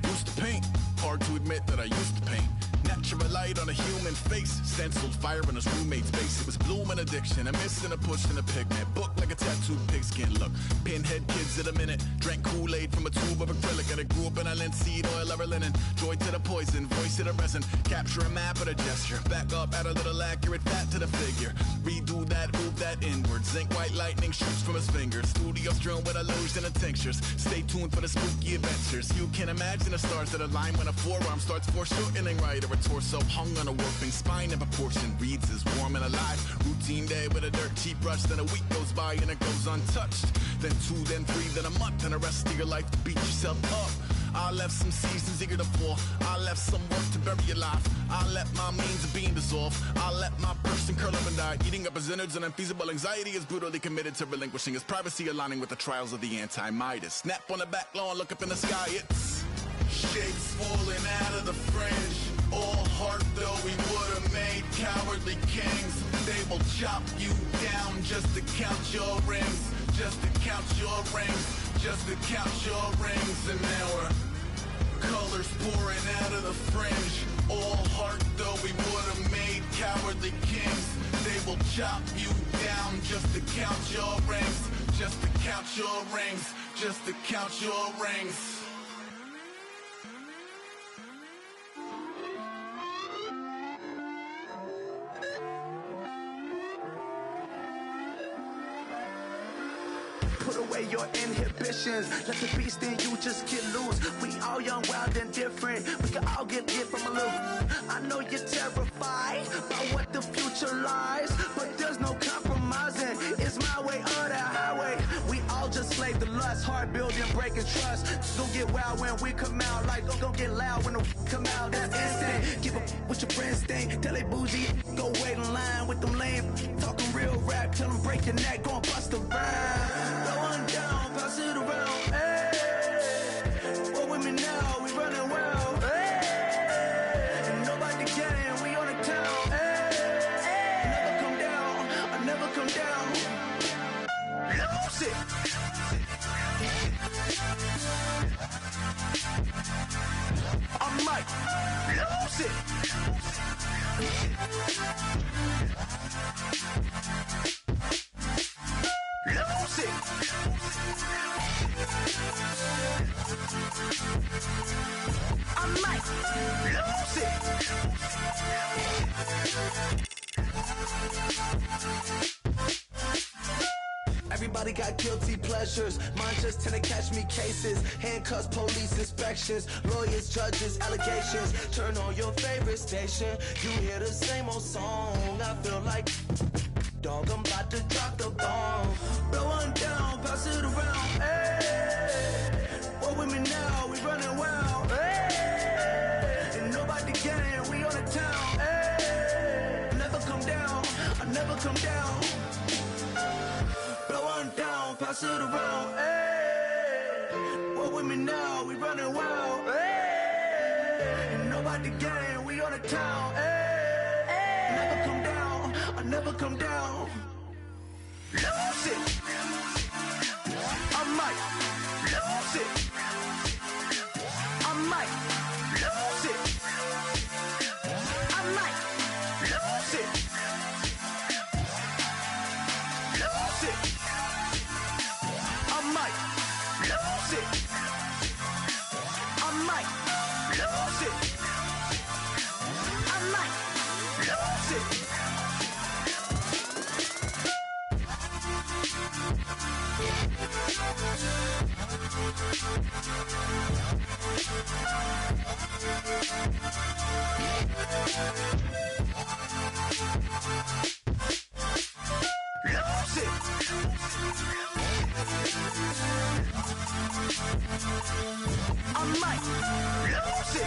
Used to paint. Hard to admit that I used to paint. Natural light on a human face. Stenciled fire in his roommate's face. It was blooming addiction. A miss and a push and a pigment. Book like a tattooed pigskin look. Pinhead kids at a minute. Drank Kool-Aid from a tube of acrylic. And I grew up in a linseed oil ever linen. Joy to the poison. Voice to the resin. Capture a map at a gesture. Back up, add a little accurate fat to the figure. Redo that, move that inward. Zinc white lightning shoots from his fingers. Studio strewn with illusion and tinctures. Stay tuned for the spooky adventures. You can imagine the stars that align when a forearm starts foreshortening right. Or a torso hung on a warping spine in proportion. Reads as warm and alive. Routine day with a dirt cheap brush. Then a week goes by and it goes untouched. Then 2, then 3, then a month. And the rest of your life to beat yourself up. I left some seasons eager to fall. I left some work to bury your life. I let my means of being dissolved. I let my person curl up and die. Eating up his innards and unfeasible anxiety is brutally committed to relinquishing his privacy, aligning with the trials of the anti-Midas. Snap on the back lawn, look up in the sky, it's shapes falling out of the fringe. All heart though we would've made cowardly kings. They will chop you down just to count your rings. Just to count your rings. Just to count your rings. And now we're colors pouring out of the fringe. All heart though we would've made cowardly kings. They will chop you down just to count your rings. Just to count your rings. Just to count your rings.
Put away your inhibitions. Let the beast in you just get loose. We all young, wild, and different. We can all get lit from a little. I know you're terrified by what the future lies, but there's no compromising. It's my way or the highway. We all just slave the lust. Heart building, breaking trust. Don't get wild when we come out. Like, don't get loud when the come out. That's instant. Give up what your friends think. Tell they bougie. Go wait in line with them lame. Talking real rap. Tell them break your neck. Go and bust a rhyme. Going down, pass it around, hey. What with me now, we running wild, hey. And nobody getting, we on the town, hey. Never come down, I never come down. Lose it. I might lose it. Lose it. I might lose it. Everybody got guilty pleasures. Mine just tend to catch me cases. Handcuffs, police inspections, lawyers, judges, allegations. Turn on your favorite station. You hear the same old song. I feel like dog, I'm about to drop the bomb. Blowing down, pass it around, hey. What with me now, we running wild, hey. And nobody getting, we on the town, hey. Never come down, I never come down. Blowing down, pass it around, hey. What with me now, we running wild, hey. And nobody getting, we on the town, hey. Never come down, I never come down. Lose it. I might lose it. I might lose it. I might lose it. Lose it. I might lose it. I might lose it. I might lose it. Lose it. I might lose it.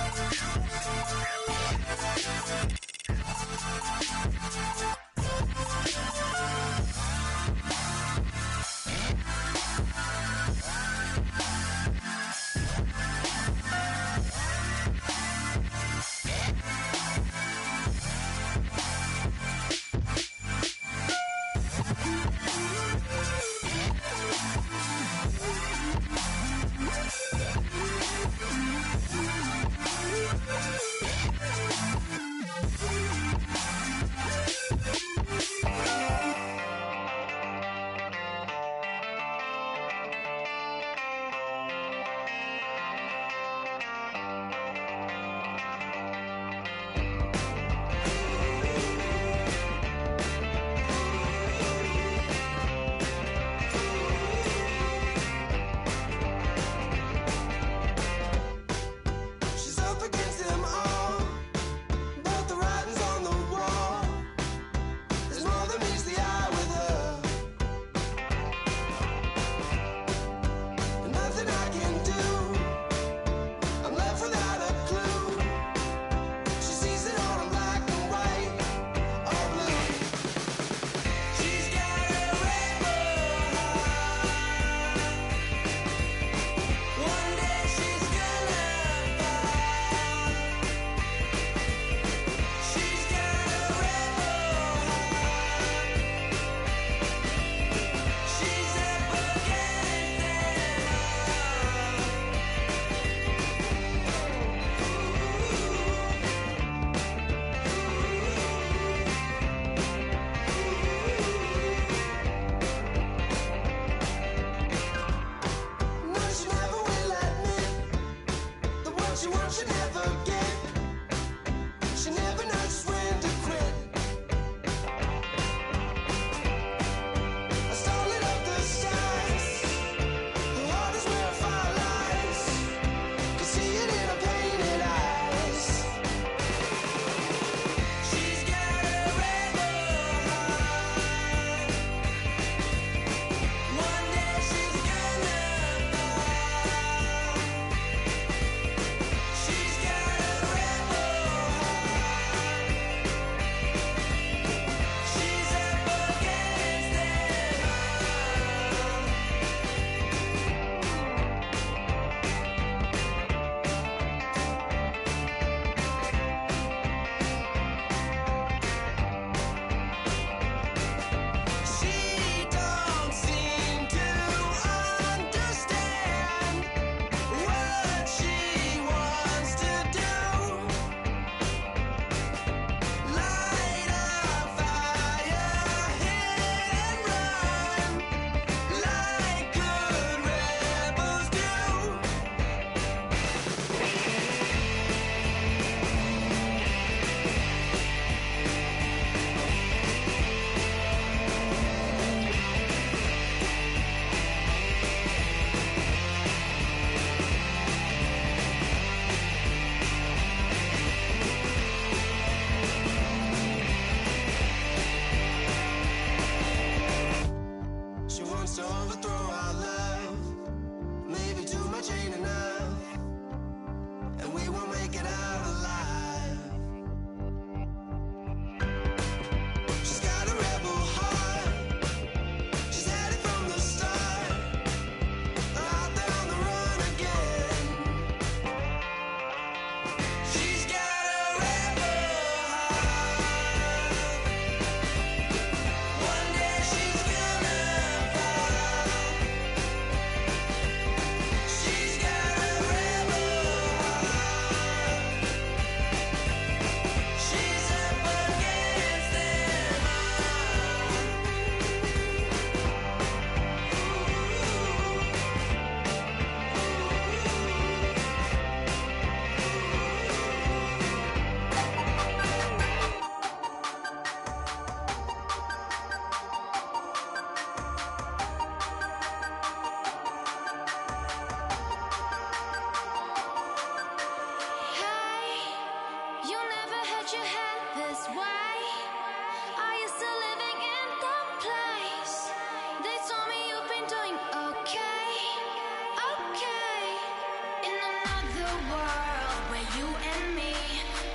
another world where you and me,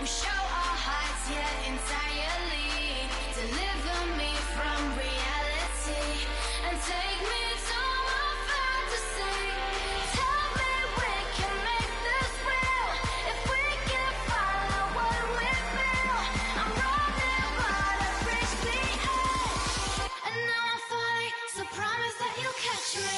we show our hearts, yeah, entirely. Deliver me from reality and take me to my fantasy. Tell me we can make this real if we can follow what we feel. I'm running but I've reached the edge, and now I'm falling, so promise that you'll catch me.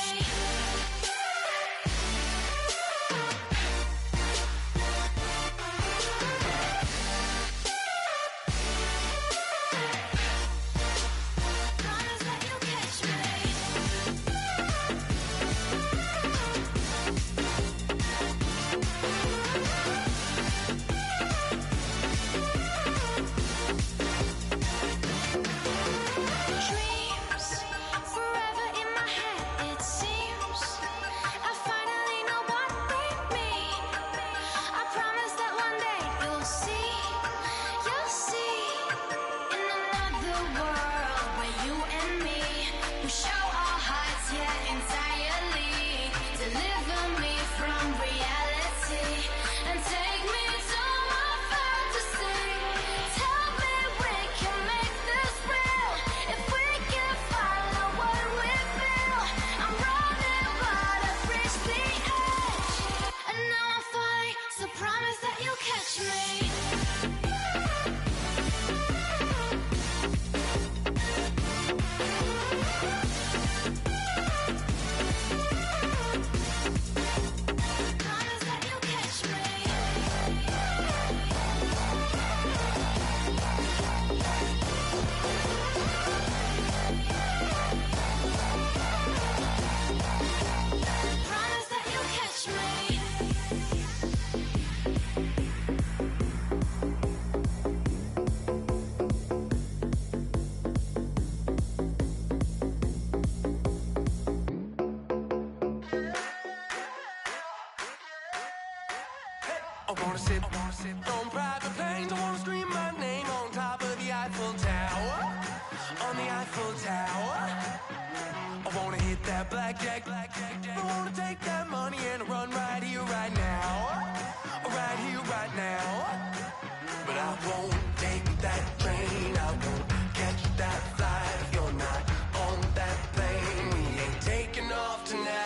I wanna sit on private planes. I wanna scream my name on top of the Eiffel Tower. On the Eiffel Tower. I wanna hit that blackjack. I wanna take that money and run right here, right now. Right here, right now. But I won't take that train. I won't catch that flight if you're not on that plane. We ain't taking off tonight.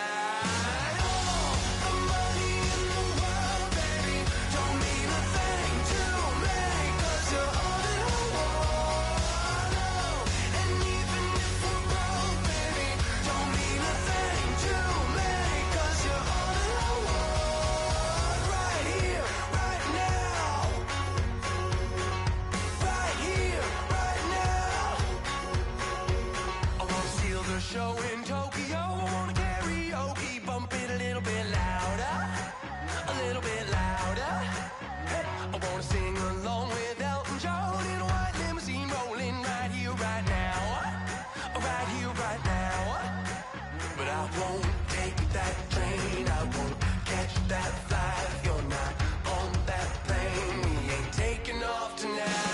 Show in Tokyo, I wanna karaoke, bump it a little bit louder, a little bit louder. Hey, I wanna sing along with Elton John in a white limousine, rolling right here, right now, right here, right now. But I won't take that train, I won't catch that flight if you're not on that plane. We ain't taking off tonight.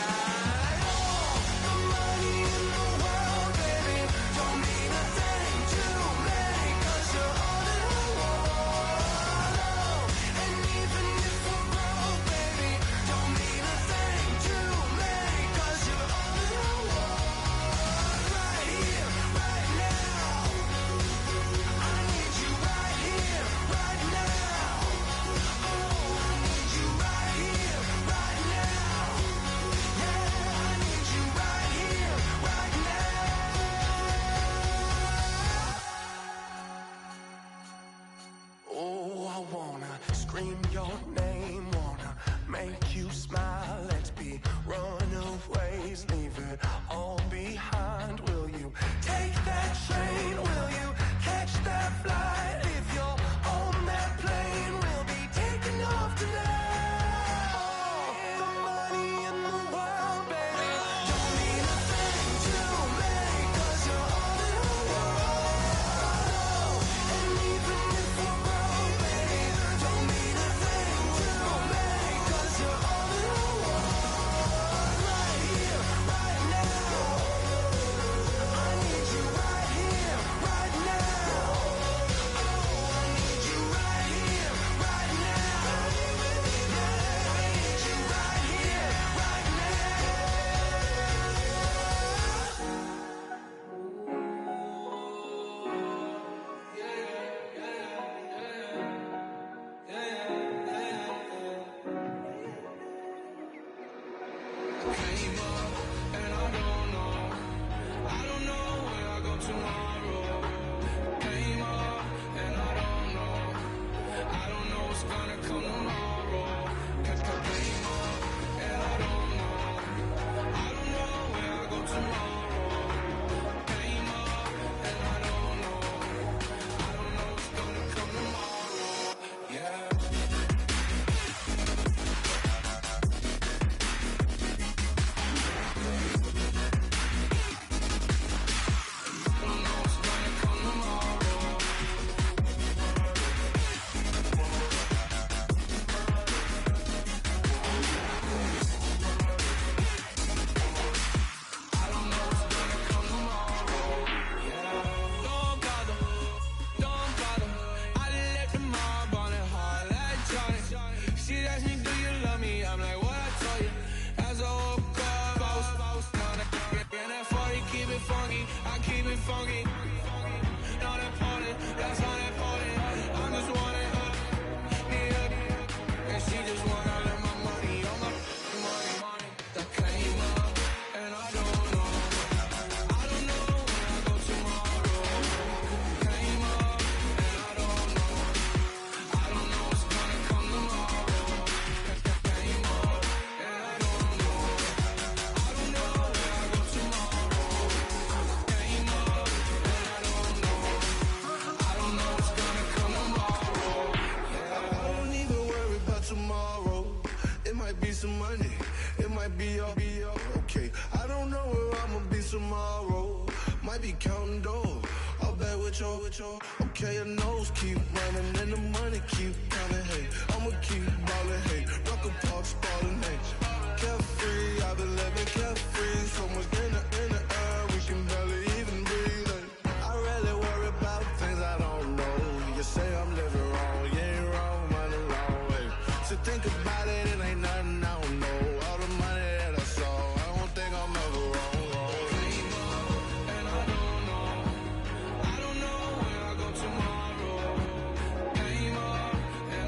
Scream your name, wanna make you smile. Let's be runaways, leave it all behind. Will you take that train? Will you catch that flight? If you're on that plane, we'll be taking off tonight. The money in the world, baby, don't mean a thing to me, 'cause you're all in the world. And even if we're broke, baby, don't mean a thing to me, 'cause you're all in the world. came up and I don't know where I go tomorrow. Came up and I don't know what's gonna come tomorrow. Came up and I don't know where I go tomorrow. Came up and I don't know what's gonna come tomorrow. Yeah. Funky, not important, that's not important. I'm just wanting and she just wanna let my money on my money. That came up and I don't know where I go tomorrow. Came up and I don't know what's gonna come tomorrow. Came up and I don't know where I go tomorrow. Came up. Tomorrow, it might be some money, it might be all okay. I don't know where I'ma be tomorrow. Might be counting dough. I'll bet with your okay. Your nose keep running and the money keep coming. Hey, I'ma keep ballin'. Hey, Rucker Park ballin'. Hey, carefree, I've been living carefree. So much in the air, we can barely even breathe. Hey, I rarely worry about things I don't know. You say I'm living wrong, you ain't wrong, money wrong. So think about it, it ain't nothing I don't know. All the money that I saw, I don't think I'm ever wrong. Came up and I don't know where I go tomorrow. Came up and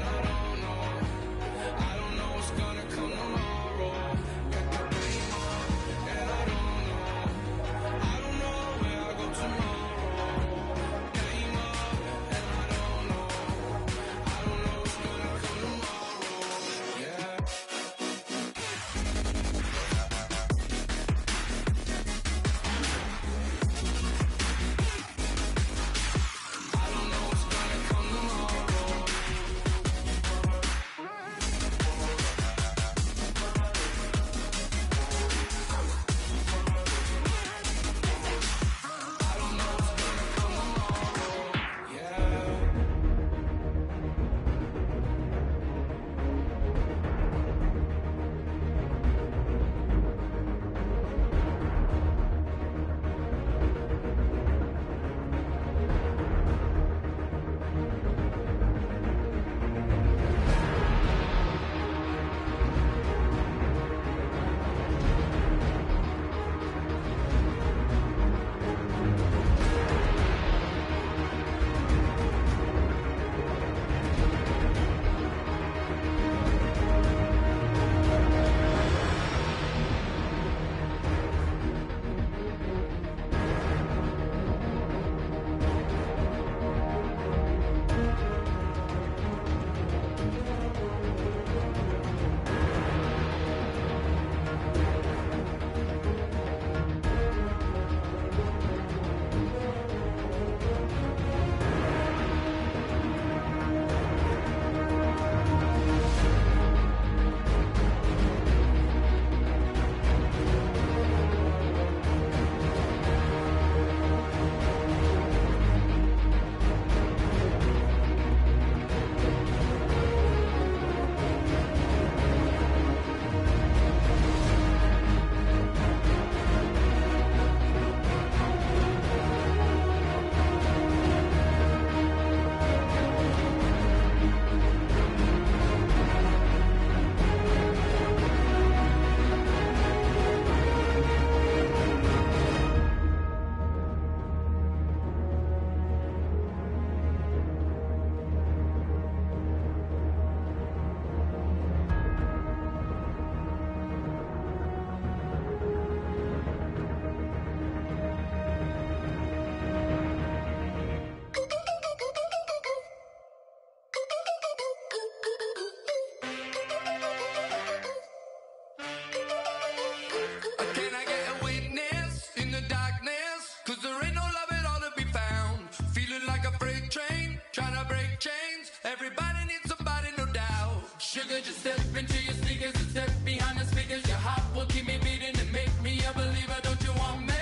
Sugar, just step into your sneakers and step behind the speakers. Your heart will keep me beating and make me a believer. Don't you want me?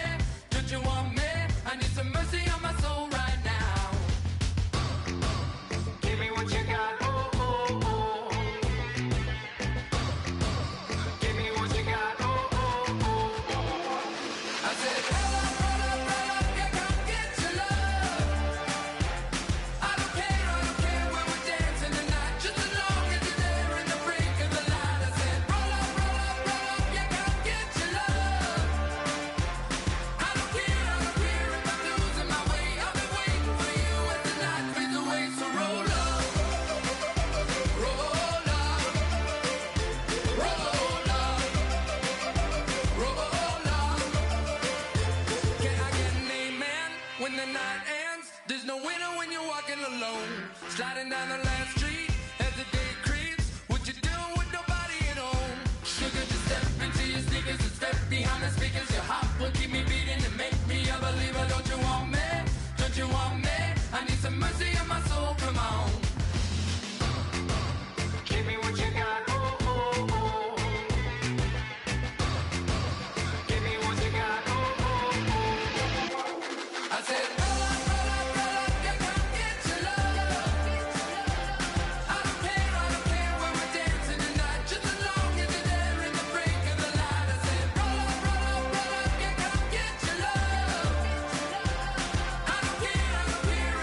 Don't you want me? I need some mercy on my soul right now. Give me what you got, oh, oh, oh. Give me what you got, oh, oh, oh, oh. I said, roll up, yeah, come get your love. I don't care where we're dancing tonight, just as long as you're there in the break of the light. I said, roll up, yeah, come get your love. I don't care if I'm losing my way. I've been waiting for you as the night fades away. So roll up, roll up, roll up, roll up. Can I get an amen when the night ends? There's no winner when you're walking alone, sliding down the last street as the day creeps. What you doing with nobody at home? Sugar, just step into your sneakers and step behind the speakers. Your heart will keep me beating and make me a believer. Don't you want me? Don't you want me? I need some mercy on my soul. Come on. Give me what you got. Oh, oh, oh. Give me what you got. Oh, oh, oh. I said, roll up, yeah, come get your love. I don't care where we're dancing tonight, just as long as you're there in the break of the light. I said, roll up, yeah, come get your love. I don't care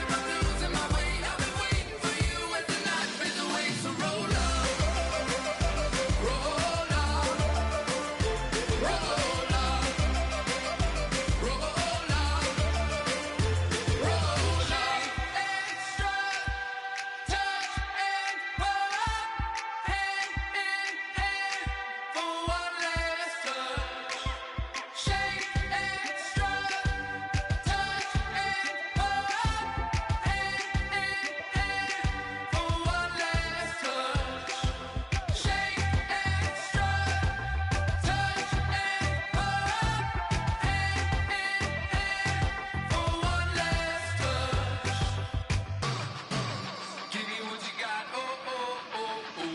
if I'm losing my way. I've been waiting for you as the night fades away. So roll up, roll up, roll up, roll up. Extra touch and pull up, hand in hand for one last touch. Shake extra touch and pull up, hand in hand for one last touch. Shake extra touch and pull up, hand in hand for one last touch. Give me what you got, oh, oh, oh, oh.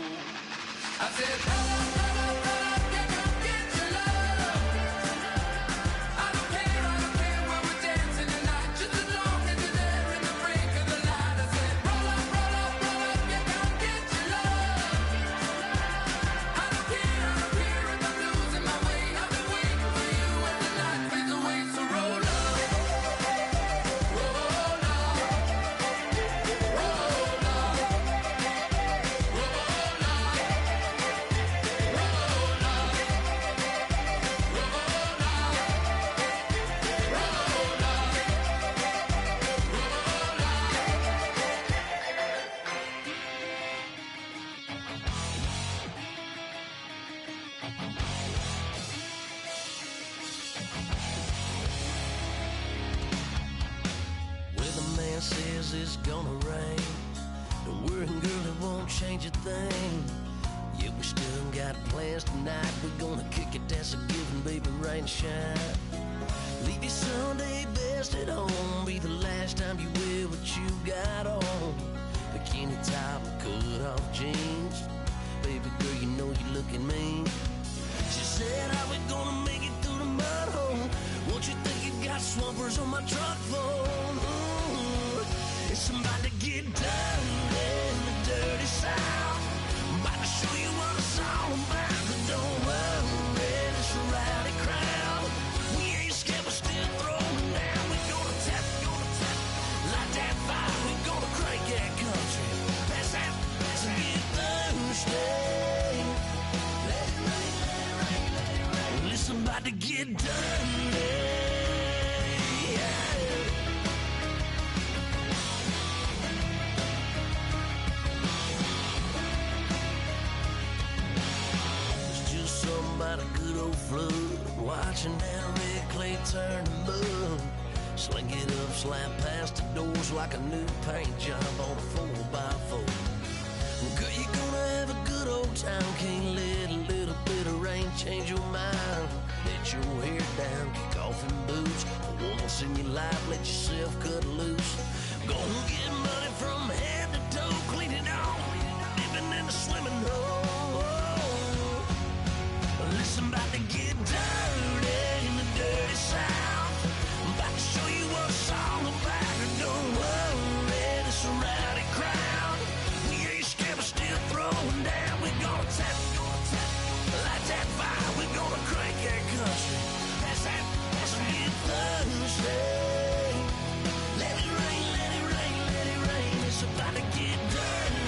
I said, roll up, yeah, come get your love. I don't care where we're dancing tonight, just as long as you're there in the break of the light. I said, roll up, yeah, come get your love. I don't care if I'm losing my way. I've been waiting for you as the night fades away. So roll up, roll up, roll
Well, the man says it's gonna rain. Don't worry, girl, it won't change a thing. Yeah, we still got plans tonight. We're gonna kick it, that's a given, baby, rain or shine. Leave your Sunday best at home. Be the last time you wear what you got on. Bikini top and cut off jeans. Baby girl, you know you looking mean. She said, how we gonna make it through the mud hole? Won't you think you got swampers on my truck floor? Ooh, it's about to get dirty in the dirty south. I'm about to show you what it's all about. But don't worry, it's a rowdy crowd. We ain't scared, we're still throwing down. We gonna tap, light that fire. We gonna crank that country. Pass that, and get thirsty. Let it rain, let it rain, let it rain. Well, it's about to get dirty. Yeah. It's just something about a good old flood. Watching that red clay turn to mud. Sling it up, slap past the doors like a new paint job on a 4x4. Girl, you're gonna have a good old time. Can't let a little bit of rain change your mind. Let your hair down, kick off in boots. Once in your life, let yourself cut loose. Gonna get money from head to toe, clean it off. Living in a swimming hole. Listen, about to get dirty in the dirty South. I'm about to show you what it's all about. And don't worry, this a rowdy crowd. We ain't scared, we're still throwing down. We're gonna tap, light that fire. We're gonna crank that country. That's a get Thursday. Let it rain, let it rain, let it rain. It's about to get dirty.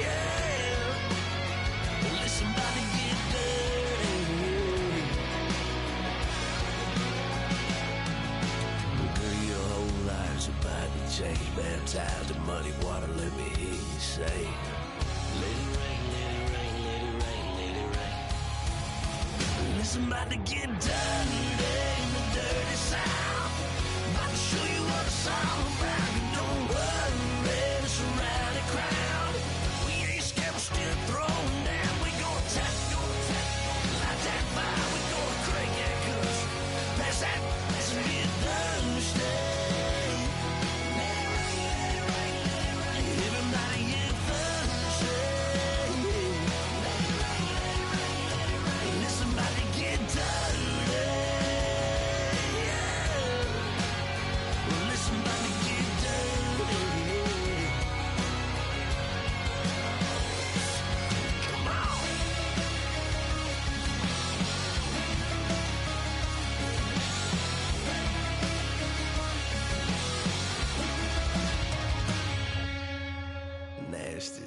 Yeah. Listen, about to get dirty. Girl, your whole life's about to change. Baptized in muddy water, let me hear you say, let it rain, let it rain, let it rain, let it rain. Listen, about to get dirty in the dirty South. About to show you what it's all about. And don't worry, it's a rowdy crowd. We ain't scared, we're still throwing down. We gonna tap, light that fire. We gonna crank that country. Pass that, that's a good Thursday. Let it rain, let it rain, let it rain. Everybody get Thursday. Let it rain, let it rain, let it rain. Listen, about to get dirty. Yeah. Well, listen, about to get dirty. Come on. Nasty.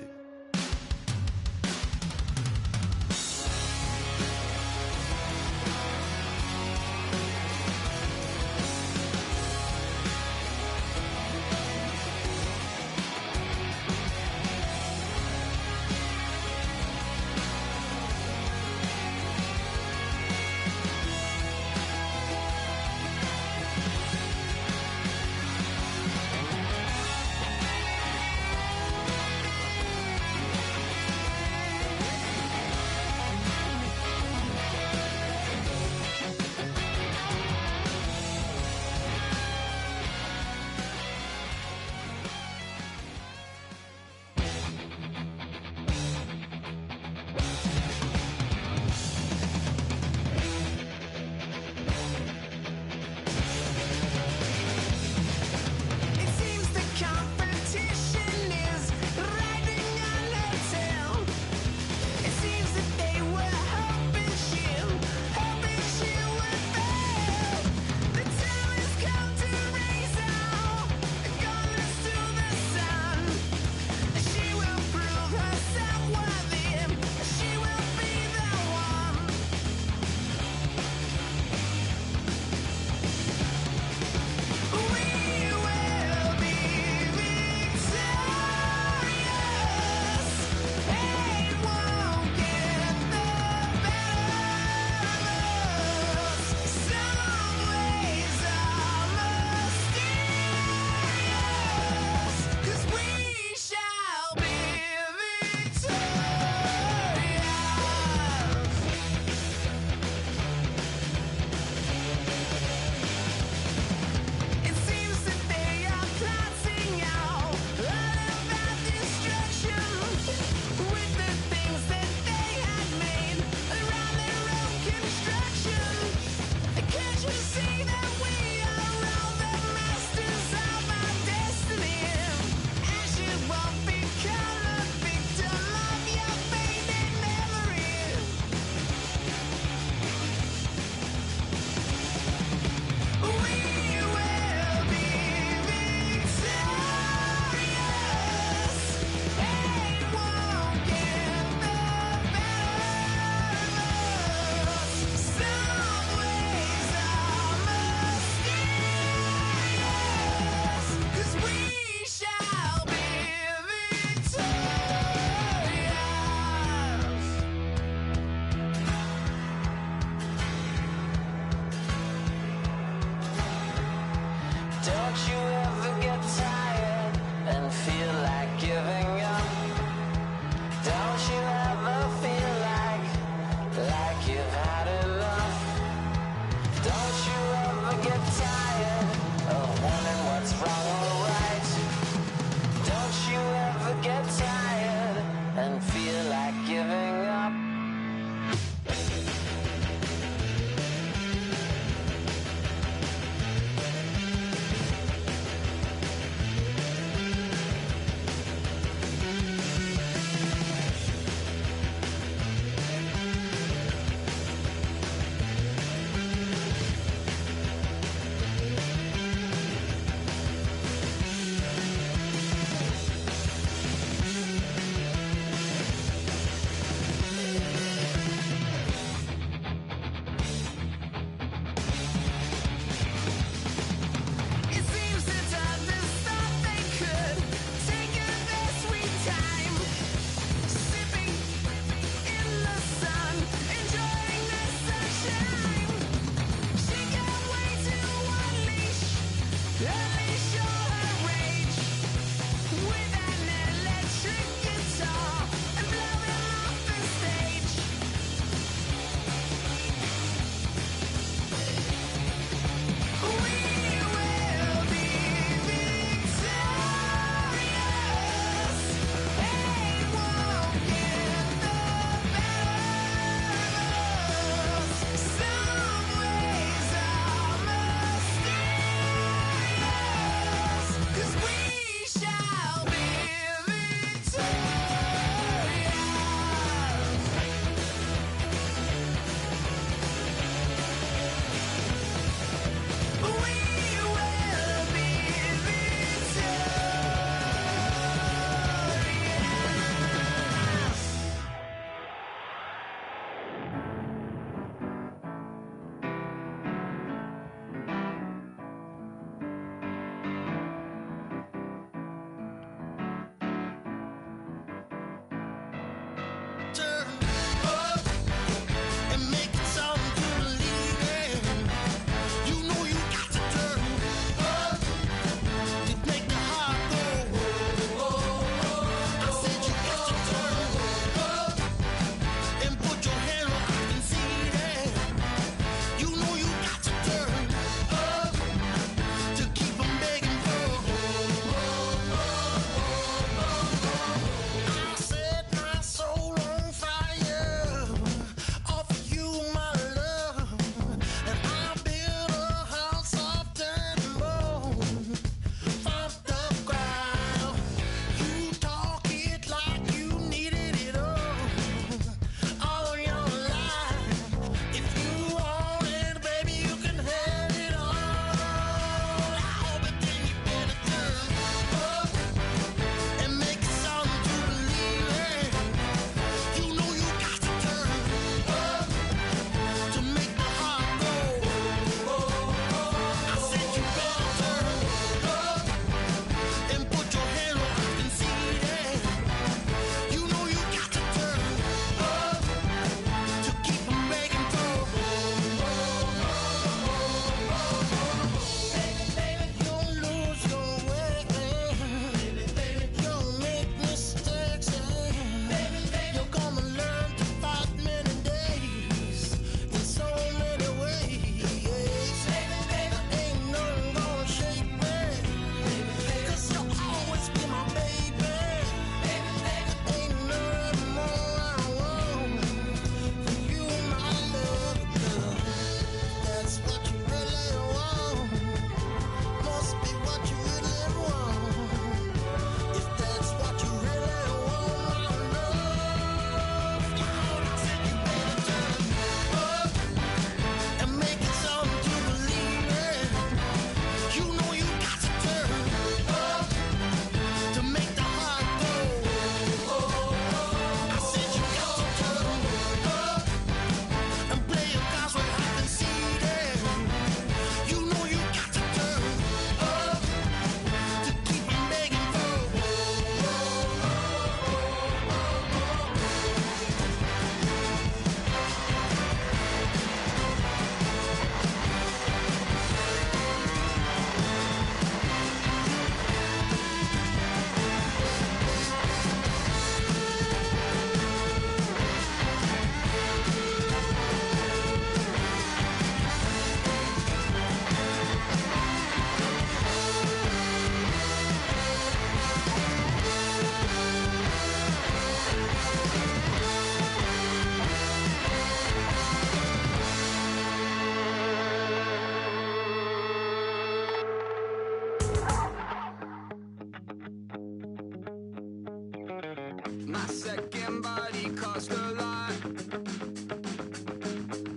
My second body cost a lot.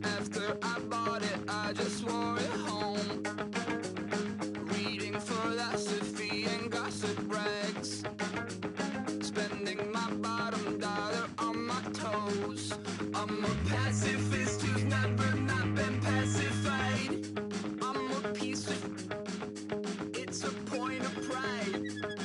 After I bought it, I just wore it home. Reading philosophy and gossip rags. Spending my bottom dollar on my toes. I'm a pacifist who's never not been pacified. I'm a piece of... It's a point of pride.